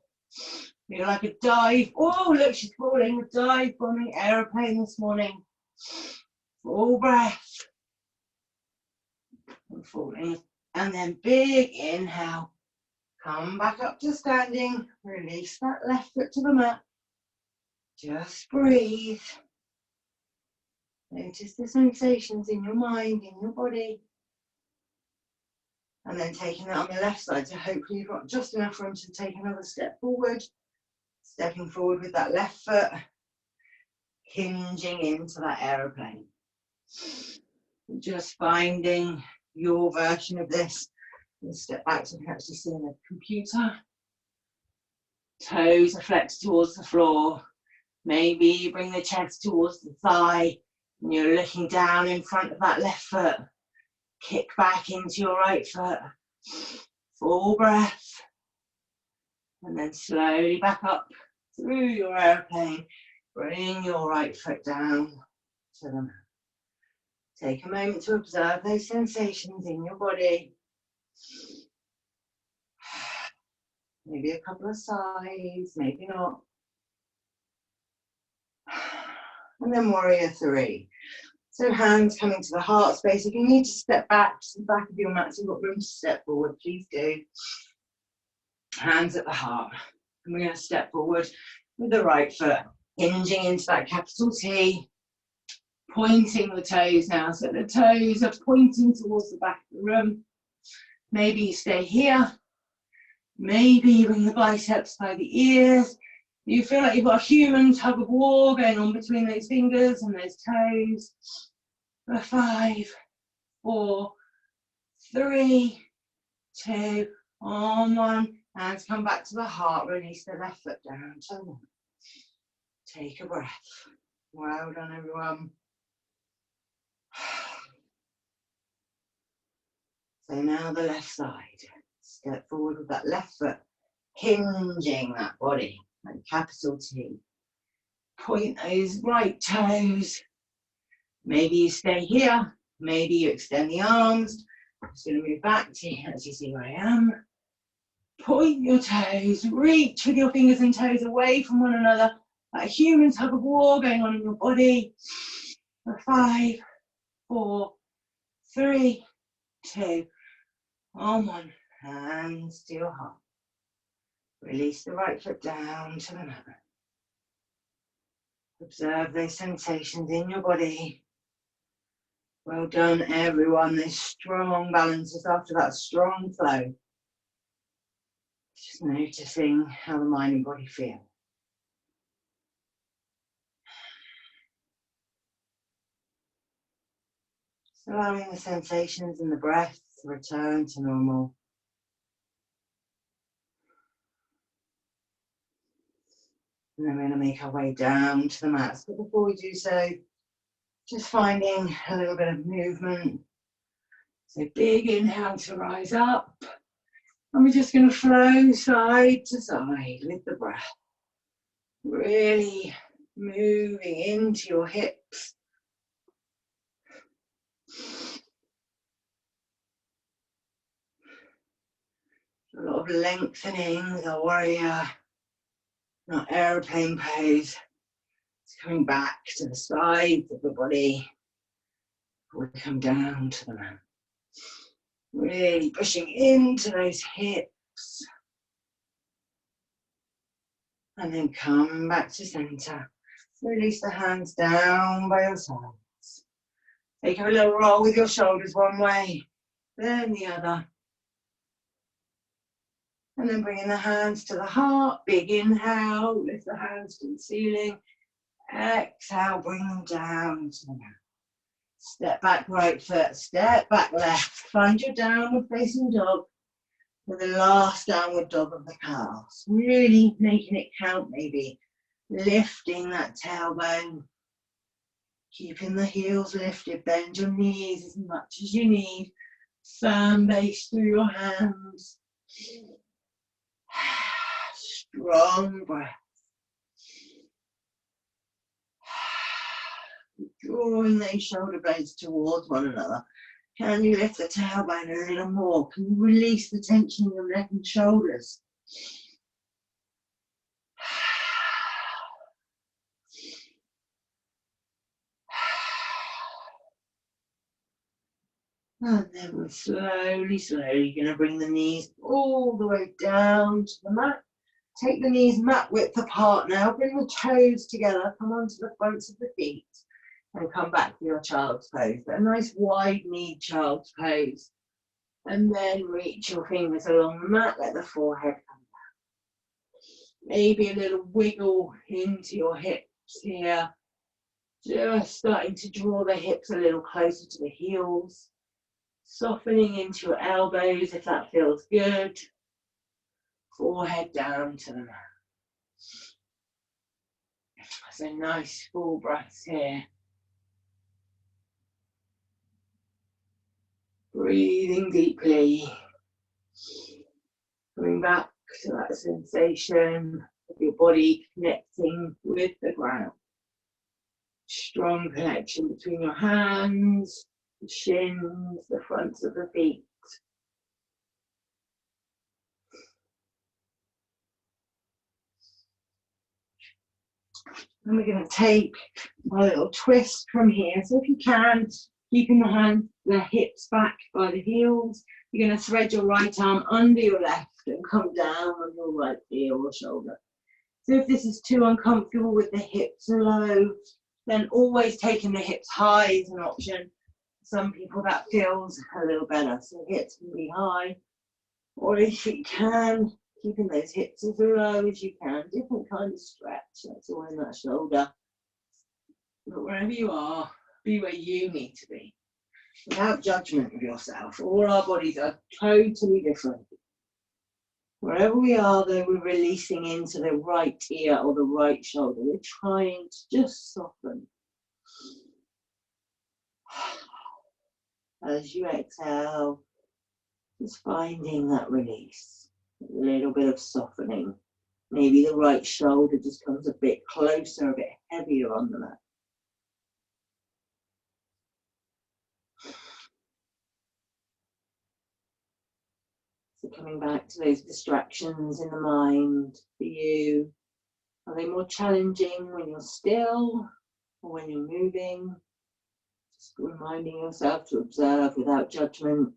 Feel like a dive. Oh, look, she's falling. A dive bombing aeroplane this morning. Full breath. And falling. And then big inhale. Come back up to standing. Release that left foot to the mat. Just breathe. Notice the sensations in your mind, in your body. And then taking that on the left side. So hopefully you've got just enough room to take another step forward. Stepping forward with that left foot. Hinging into that aeroplane. Just finding your version of this. Let's step back so you can actually see the computer. Toes are flexed towards the floor. Maybe you bring the chest towards the thigh and you're looking down in front of that left foot. Kick back into your right foot. Full breath. And then slowly back up through your airplane. Bring your right foot down to the mat. Take a moment to observe those sensations in your body. Maybe a couple of sighs, maybe not. And then warrior three. So hands coming to the heart space. If you need to step back to the back of your mat, so you've got room to step forward, please do. Hands at the heart. And we're going to step forward with the right foot, hinging into that capital T. Pointing the toes now, so the toes are pointing towards the back of the room. Maybe you stay here. Maybe you bring the biceps by the ears. You feel like you've got a human tug of war going on between those fingers and those toes. For 5, 4, 3, 2, on 1. Hands come back to the heart. Release the left foot down to the mat. Take a breath. Well done, everyone. So now the left side. Step forward with that left foot, hinging that body, like capital T. Point those right toes. Maybe you stay here. Maybe you extend the arms. I'm just going to move back to you as you see where I am. Point your toes. Reach with your fingers and toes away from one another. That human tug of war going on in your body. For 5, 4, 3, 2, on 1. Hands to your heart. Release the right foot down to the mat. Observe those sensations in your body. Well done, everyone. Those strong balances after that strong flow. Just noticing how the mind and body feel. Just allowing the sensations and the breath to return to normal. And then we're going to make our way down to the mats. But before we do so, just finding a little bit of movement. So big inhale to rise up. And we're just going to flow side to side with the breath. Really moving into your hips. A lot of lengthening, the warrior. Not aeroplane pose. It's coming back to the sides of the body. We come down to the mat. Really pushing into those hips. And then come back to center. Release the hands down by your sides. Take a little roll with your shoulders one way, then the other. And then bringing the hands to the heart, big inhale, lift the hands to the ceiling. Exhale, bring them down to the mat. Step back right foot, step back left. Find your downward facing dog with the last downward dog of the calves. Really making it count maybe. Lifting that tailbone. Keeping the heels lifted. Bend your knees as much as you need. Firm base through your hands. Strong breath. Drawing those shoulder blades towards one another. Can you lift the tailbone a little more? Can you release the tension in your neck and shoulders? And then we're slowly going to bring the knees all the way down to the mat. Take the knees mat width apart now. Bring the toes together. Come onto the fronts of the feet. And come back to your child's pose. But a nice wide-kneed child's pose. And then reach your fingers along the mat. Let the forehead come down. Maybe a little wiggle into your hips here. Just starting to draw the hips a little closer to the heels. Softening into your elbows if that feels good. Forehead down to the mat. So nice full breaths here. Breathing deeply. Coming back to that sensation of your body connecting with the ground. Strong connection between your hands, the shins, the fronts of the feet. And we're going to take a little twist from here. So if you can, keeping the hips back by the heels, you're going to thread your right arm under your left and come down on your right heel or shoulder. So if this is too uncomfortable with the hips low, then always taking the hips high is an option. Some people that feels a little better. So hips can be high, or if you can, keeping those hips as low as you can. Different kind of stretch. That's all in that shoulder. But wherever you are, be where you need to be. Without judgment of yourself. All our bodies are totally different. Wherever we are, though, we're releasing into the right ear or the right shoulder. We're trying to just soften. As you exhale, just finding that release. A little bit of softening. Maybe the right shoulder just comes a bit closer, a bit heavier on the mat. So coming back to those distractions in the mind for you. Are they more challenging when you're still or when you're moving? Just reminding yourself to observe without judgment.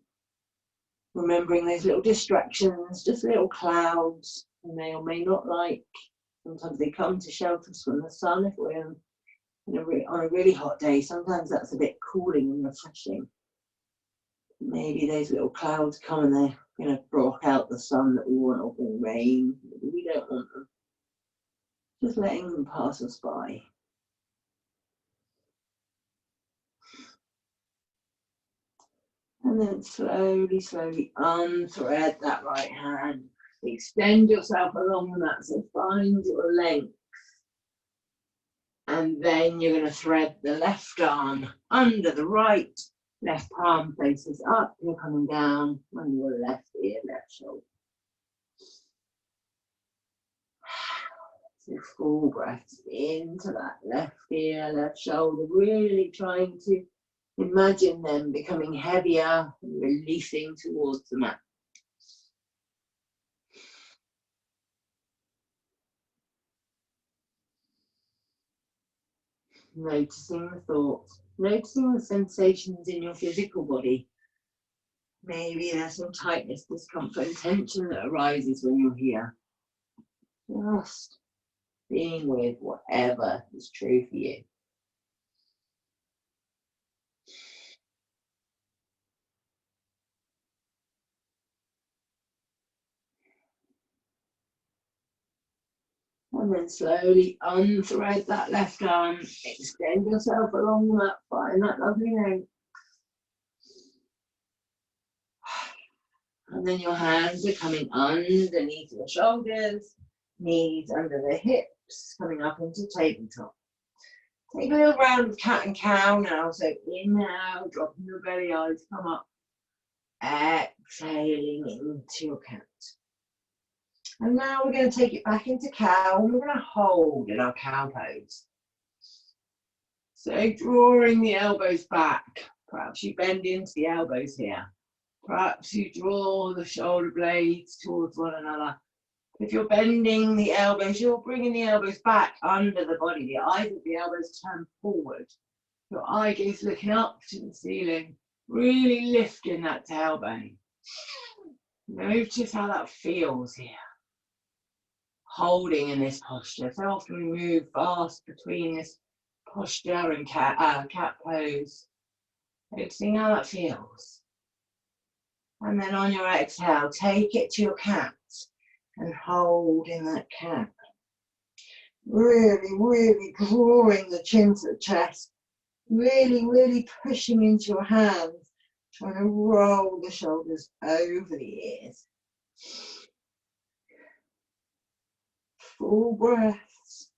Remembering those little distractions, just little clouds, you may or may not like. Sometimes they come to shelter us from the sun if we're on a really hot day. Sometimes that's a bit cooling and refreshing. Maybe those little clouds come and they're going to block out the sun that we want, or bring rain. Maybe we don't want them. Just letting them pass us by. And then slowly, slowly unthread that right hand. Extend yourself along the mat, so find your length. And then you're going to thread the left arm under the right. Left palm faces up. You're coming down on your left ear, left shoulder. So full breaths into that left ear, left shoulder. Really trying to imagine them becoming heavier and releasing towards the mat. Noticing the thoughts, noticing the sensations in your physical body. Maybe there's some tightness, discomfort, and tension that arises when you're here. Just being with whatever is true for you. And then slowly unthread that left arm, extend yourself along the mat, find that lovely length. And then your hands are coming underneath your shoulders, knees under the hips, hips, coming up into tabletop. Take a little round of cat and cow now. So inhale, dropping your belly, eyes come up. Exhaling into your cat. And now we're going to take it back into cow, and we're going to hold in our cow pose. So drawing the elbows back. Perhaps you bend into the elbows here. Perhaps you draw the shoulder blades towards one another. If you're bending the elbows, you're bringing the elbows back under the body. The eyes of the elbows turn forward. Your eye gaze looking up to the ceiling. Really lifting that tailbone. Notice how that feels here. Holding in this posture. So often we move fast between this posture and cat pose. Noticing how that feels. And then on your exhale, take it to your cat and hold in that cat. Really, really drawing the chin to the chest. Really, really pushing into your hands. Trying to roll the shoulders over the ears. Full breaths.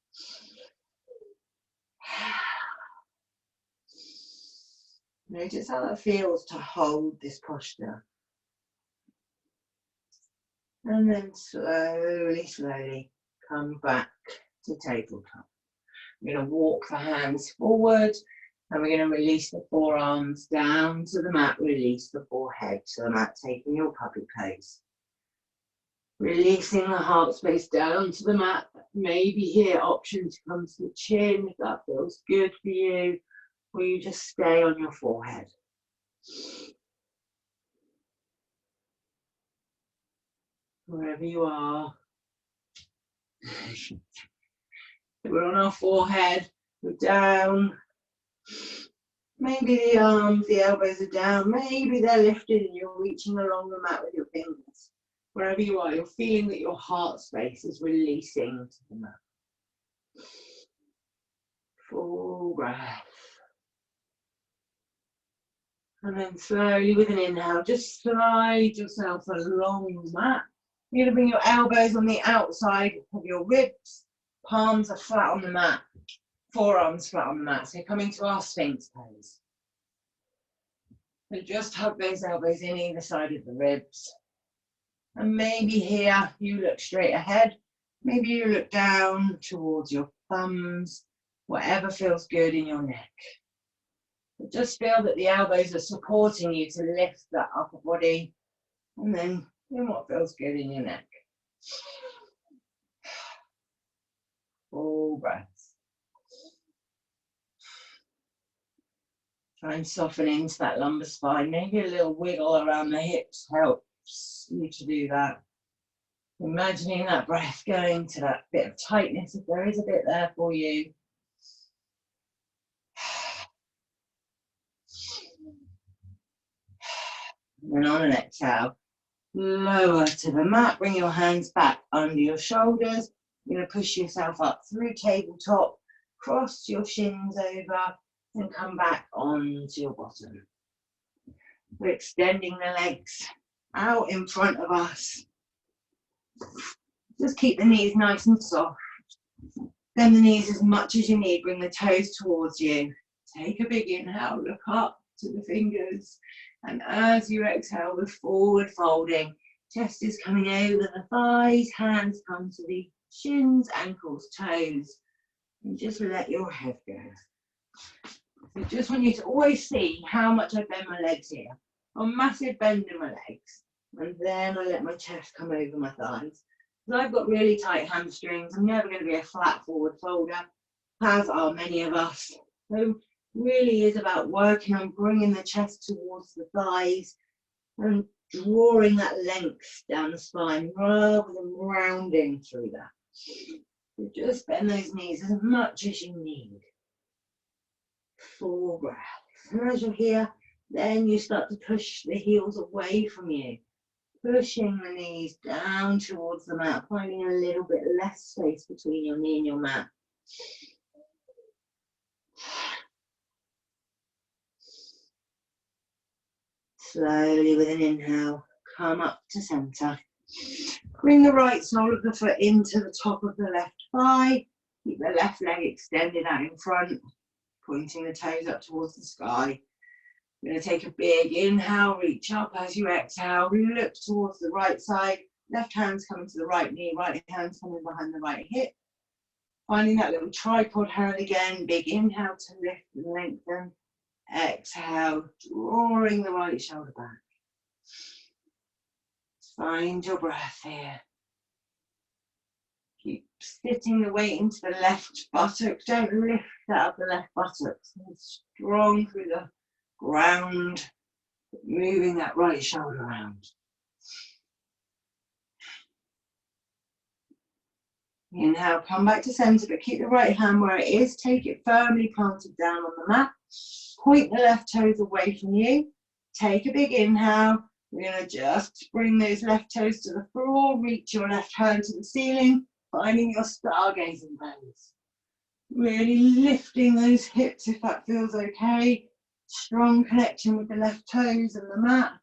Notice how that feels to hold this posture. And then slowly, slowly come back to tabletop. We're going to walk the hands forward and we're going to release the forearms down to the mat, release the forehead to the mat, taking your puppy pose. Releasing the heart space down to the mat. Maybe here option to come to the chin if that feels good for you, or you just stay on your forehead. Wherever you are. We're on our forehead, we're down. Maybe the arms, the elbows are down. Maybe they're lifted and you're reaching along the mat with your fingers. Wherever you are, you're feeling that your heart space is releasing to the mat. Full breath. And then slowly with an inhale, just slide yourself along the mat. You're going to bring your elbows on the outside of your ribs. Palms are flat on the mat. Forearms flat on the mat. So coming to our Sphinx pose. So just hug those elbows in either side of the ribs. And maybe here you look straight ahead. Maybe you look down towards your thumbs. Whatever feels good in your neck. But just feel that the elbows are supporting you to lift that upper body. And then in what feels good in your neck. Full breaths. Try and soften into that lumbar spine. Maybe a little wiggle around the hips helps you to do that. Imagining that breath going to that bit of tightness, if there is a bit there for you. And on an exhale, lower to the mat. Bring your hands back under your shoulders. You're going to push yourself up through tabletop. Cross your shins over and come back onto your bottom. We're extending the legs out in front of us. Just keep the knees nice and soft. Bend the knees as much as you need. Bring the toes towards you. Take a big inhale. Look up to the fingers. And as you exhale, the forward folding. Chest is coming over the thighs. Hands come to the shins, ankles, toes. And just let your head go. So just want you to always see how much I bend my legs here. A massive bend in my legs. And then I let my chest come over my thighs. So I've got really tight hamstrings. I'm never going to be a flat forward folder, as are many of us. So really is about working on bringing the chest towards the thighs and drawing that length down the spine rather than rounding through that. So just bend those knees as much as you need. Full breath. And as you're here, then you start to push the heels away from you. Pushing the knees down towards the mat, finding a little bit less space between your knee and your mat. Slowly with an inhale, come up to center. Bring the right sole of the foot into the top of the left thigh. Keep the left leg extended out in front, pointing the toes up towards the sky. You're going to take a big inhale, reach up as you exhale, look towards the right side, left hand's coming to the right knee, right hand's coming behind the right hip. Finding that little tripod hand again, big inhale to lift and lengthen, exhale, drawing the right shoulder back. Find your breath here. Keep sitting the weight into the left buttock. Don't lift out of the left buttock. Strong through the ground, moving that right shoulder around. Inhale, come back to center, but keep the right hand where it is. Take it firmly planted down on the mat. Point the left toes away from you. Take a big inhale. We're going to just bring those left toes to the floor. Reach your left hand to the ceiling, finding your stargazing pose. Really lifting those hips if that feels okay. Strong connection with the left toes and the mat.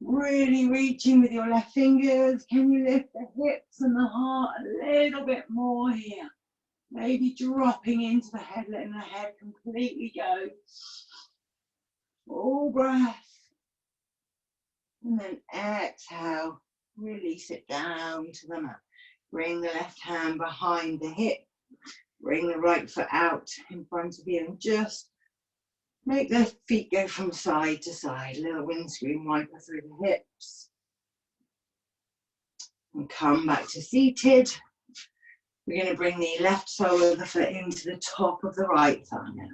Really reaching with your left fingers. Can you lift the hips and the heart a little bit more here? Maybe dropping into the head, letting the head completely go. Full breath. And then exhale. Release it down to the mat. Bring the left hand behind the hip. Bring the right foot out in front of you and just make the feet go from side to side. A little windscreen wiper through the hips. And come back to seated. We're going to bring the left sole of the foot into the top of the right thigh now.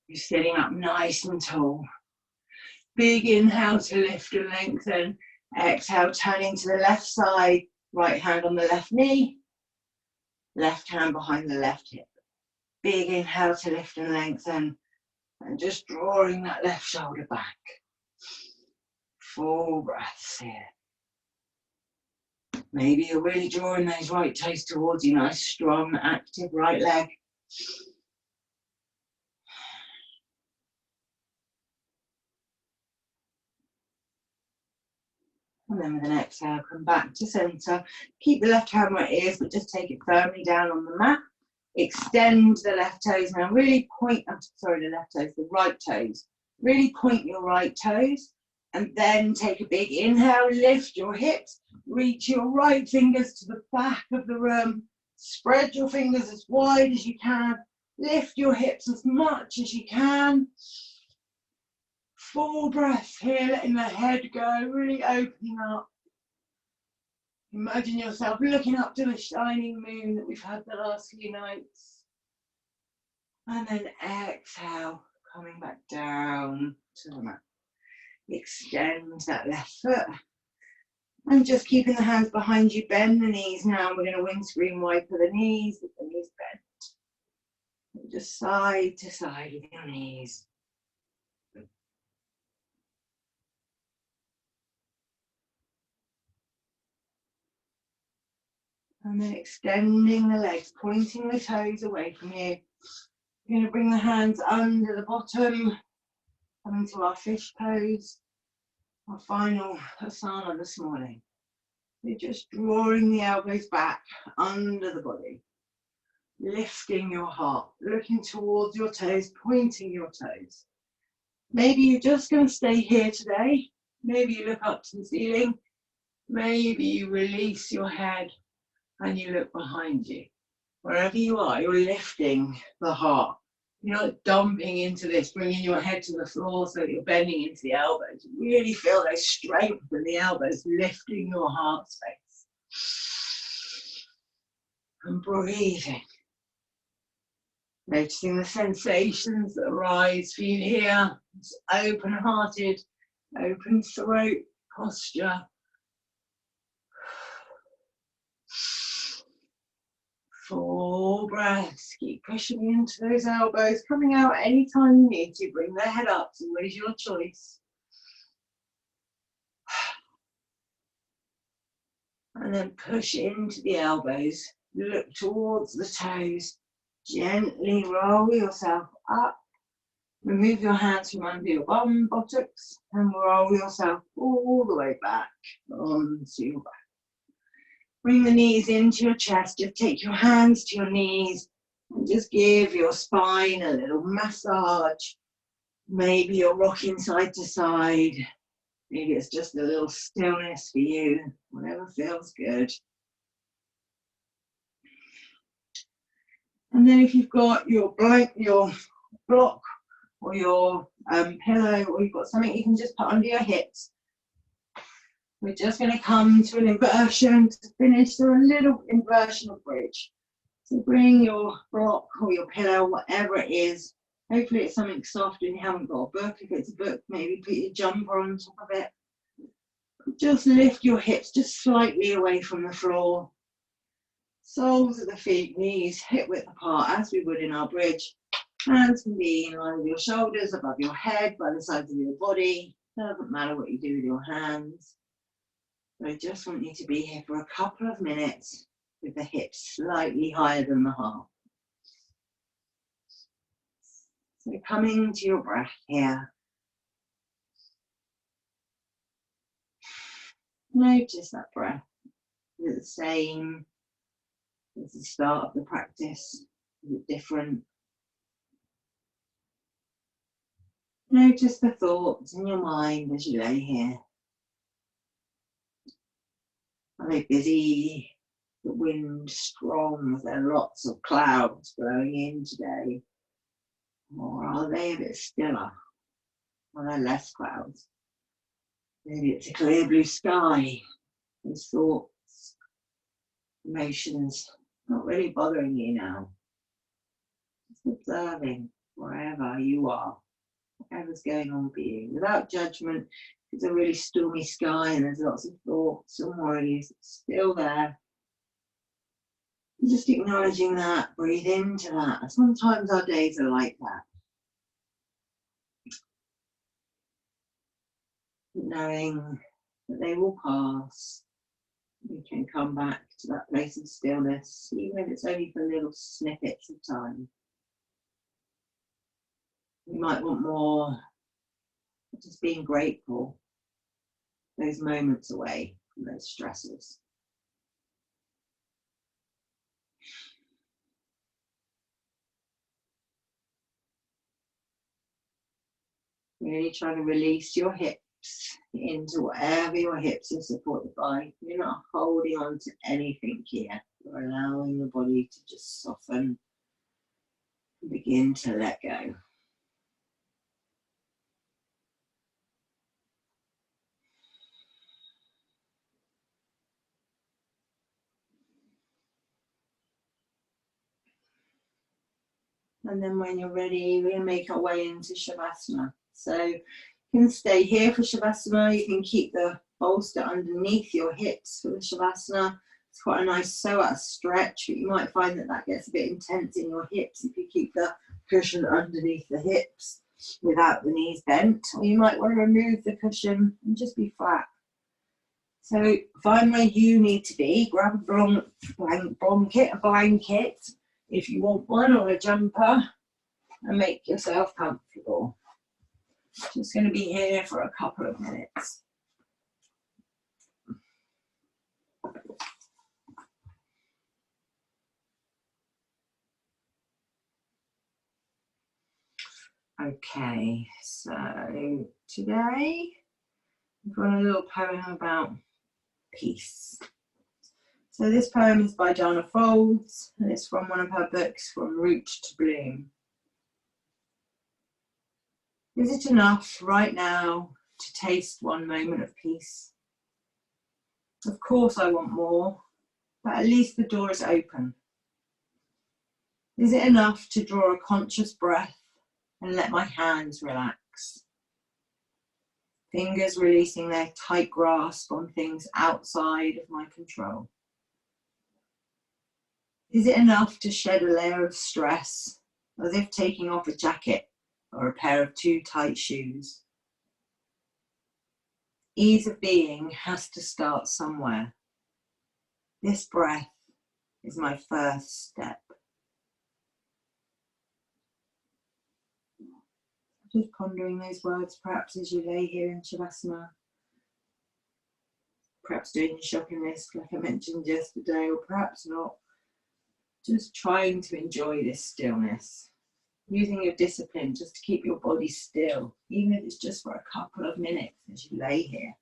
You're sitting up nice and tall. Big inhale to lift and lengthen. Exhale, turning to the left side. Right hand on the left knee. Left hand behind the left hip. Big inhale to lift and lengthen. And just drawing that left shoulder back. Full breaths here. Maybe you're really drawing those right toes towards you. Nice, strong, active right leg. And then with an exhale, come back to center. Keep the left hand where it is, but just take it firmly down on the mat. Extend the left toes. Now really point, the left toes, the right toes. Really point your right toes. And then take a big inhale, lift your hips. Reach your right fingers to the back of the room. Spread your fingers as wide as you can. Lift your hips as much as you can. Full breath here, letting the head go, really opening up. Imagine yourself looking up to the shining moon that we've had the last few nights. And then exhale, coming back down to the mat. Extend that left foot. And just keeping the hands behind you, bend the knees now. We're going to windscreen wiper the knees with the knees bent. And just side to side with your knees. And then extending the legs, pointing the toes away from you. We're going to bring the hands under the bottom, coming to our fish pose, our final asana this morning. You're just drawing the elbows back under the body, lifting your heart, looking towards your toes, pointing your toes. Maybe you're just going to stay here today. Maybe you look up to the ceiling. Maybe you release your head and you look behind you. Wherever you are, you're lifting the heart. You're not dumping into this, bringing your head to the floor so that you're bending into the elbows. Really feel that strength in the elbows, lifting your heart space. And breathing. Noticing the sensations that arise for you here. It's open-hearted, open throat posture. Full breaths. Keep pushing into those elbows, coming out anytime you need to. Bring the head up, it's always your choice. And then push into the elbows. Look towards the toes. Gently roll yourself up. Remove your hands from under your bum buttocks and roll yourself all the way back onto your back. Bring the knees into your chest. Just take your hands to your knees and just give your spine a little massage. Maybe you're rocking side to side. Maybe it's just a little stillness for you, whatever feels good. And then if you've got your block or your pillow, or you've got something you can just put under your hips, we're just going to come to an inversion to finish. So a little inversion of bridge. So bring your block or your pillow, whatever it is. Hopefully it's something soft and you haven't got a book. If it's a book, maybe put your jumper on top of it. Just lift your hips just slightly away from the floor. Soles of the feet, knees hip width apart as we would in our bridge. Hands can be in line with your shoulders, above your head, by the sides of your body. Doesn't matter what you do with your hands. But I just want you to be here for a couple of minutes with the hips slightly higher than the heart. So coming to your breath here. Notice that breath. Is it the same as the start of the practice? Is it different? Notice the thoughts in your mind as you lay here. Are they busy? The wind strong? Is there lots of clouds blowing in today? Or are they a bit stiller? Are there less clouds? Maybe it's a clear blue sky. Those thoughts, emotions, not really bothering you now. Just observing wherever you are, whatever's going on for you, without judgment. It's a really stormy sky and there's lots of thoughts and worries. It's still there. Just acknowledging that, breathe into that. Sometimes our days are like that. Knowing that they will pass. We can come back to that place of stillness, even if it's only for little snippets of time. We might want more, just being grateful, those moments away from those stresses. Really try to release your hips into whatever your hips are supported by. You're not holding on to anything here. You're allowing the body to just soften and begin to let go. And then when you're ready, we're going to make our way into Shavasana. So you can stay here for Shavasana. You can keep the bolster underneath your hips for the Shavasana. It's quite a nice psoas stretch, but you might find that that gets a bit intense in your hips if you keep the cushion underneath the hips without the knees bent. Or you might want to remove the cushion and just be flat. So find where you need to be. Grab a blanket if you want one, or a jumper, and make yourself comfortable. Just going to be here for a couple of minutes. Okay, so today I've got a little poem about peace. So this poem is by Dana Folds, and it's from one of her books, From Root to Bloom. Is it enough right now to taste one moment of peace? Of course I want more, but at least the door is open. Is it enough to draw a conscious breath and let my hands relax? Fingers releasing their tight grasp on things outside of my control. Is it enough to shed a layer of stress, as if taking off a jacket or a pair of too tight shoes? Ease of being has to start somewhere. This breath is my first step. Just pondering those words perhaps as you lay here in Shavasana. perhaps doing your shopping list like I mentioned yesterday, or perhaps not. Just trying to enjoy this stillness, using your discipline just to keep your body still, even if it's just for a couple of minutes as you lay here.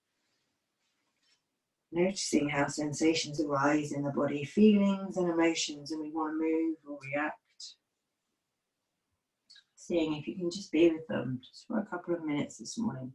Noticing how sensations arise in the body, feelings and emotions, and we want to move or react. Seeing if you can just be with them just for a couple of minutes this morning.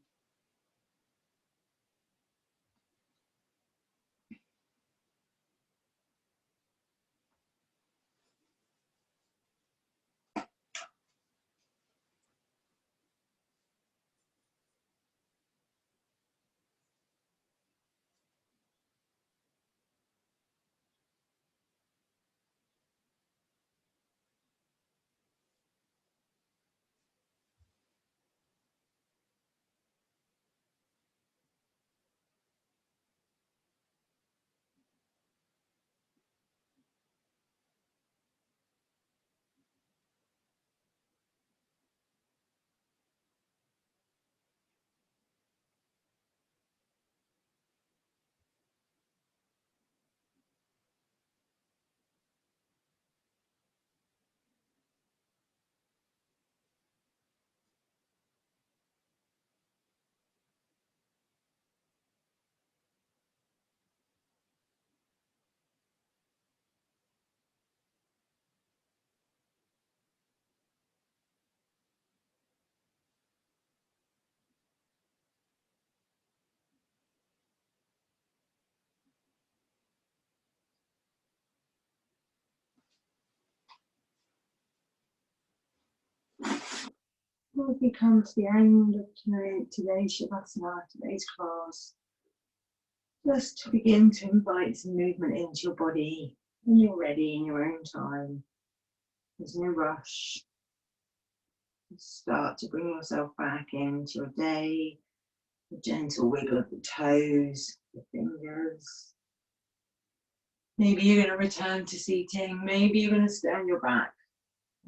Well, we come to the end of today's Shavasana, today's class. Just to begin to invite some movement into your body when you're ready in your own time. There's no rush. Start to bring yourself back into your day. A gentle wiggle of the toes, the fingers. Maybe you're going to return to seating. Maybe you're going to stay on your back.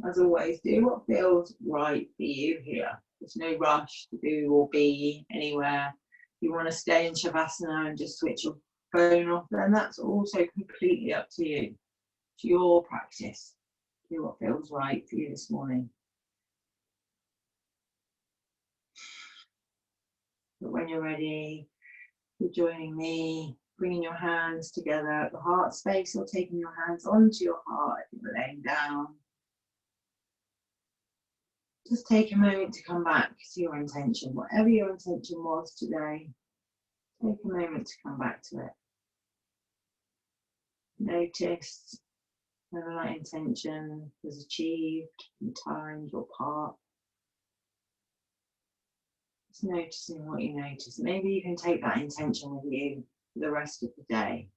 As always, do what feels right for you here. There's no rush to do or be anywhere. If you want to stay in Shavasana and just switch your phone off, then that's also completely up to you. It's your practice. Do what feels right for you this morning. But when you're ready, you're joining me, bringing your hands together at the heart space or taking your hands onto your heart if you're laying down. Just take a moment to come back to your intention, whatever your intention was today. Take a moment to come back to it. Notice whether that intention was achieved in time or part. Just noticing what you notice. Maybe you can take that intention with you for the rest of the day.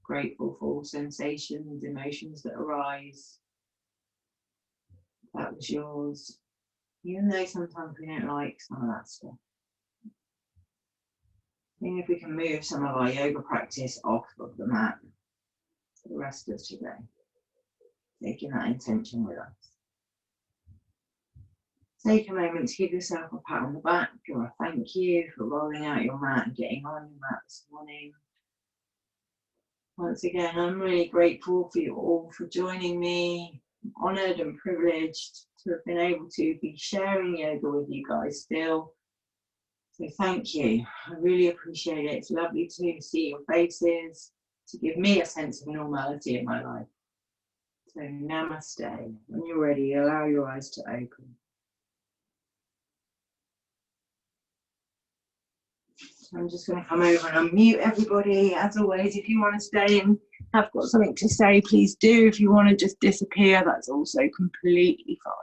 Grateful for all sensations, emotions that arise. That was yours. Even though sometimes we don't like some of that stuff. Even if we can move some of our yoga practice off of the mat for the rest of today. Taking that intention with us. Take a moment to give yourself a pat on the back or a thank you for rolling out your mat and getting on your mat this morning. Once again, I'm really grateful for you all for joining me. I'm honoured and privileged to have been able to be sharing yoga with you guys still. So thank you. I really appreciate it. It's lovely to see your faces, to give me a sense of normality in my life. So namaste. When you're ready, allow your eyes to open. So I'm just going to come over and unmute everybody. As always, if you want to stay and have got something to say, please do. If you want to just disappear, that's also completely fine.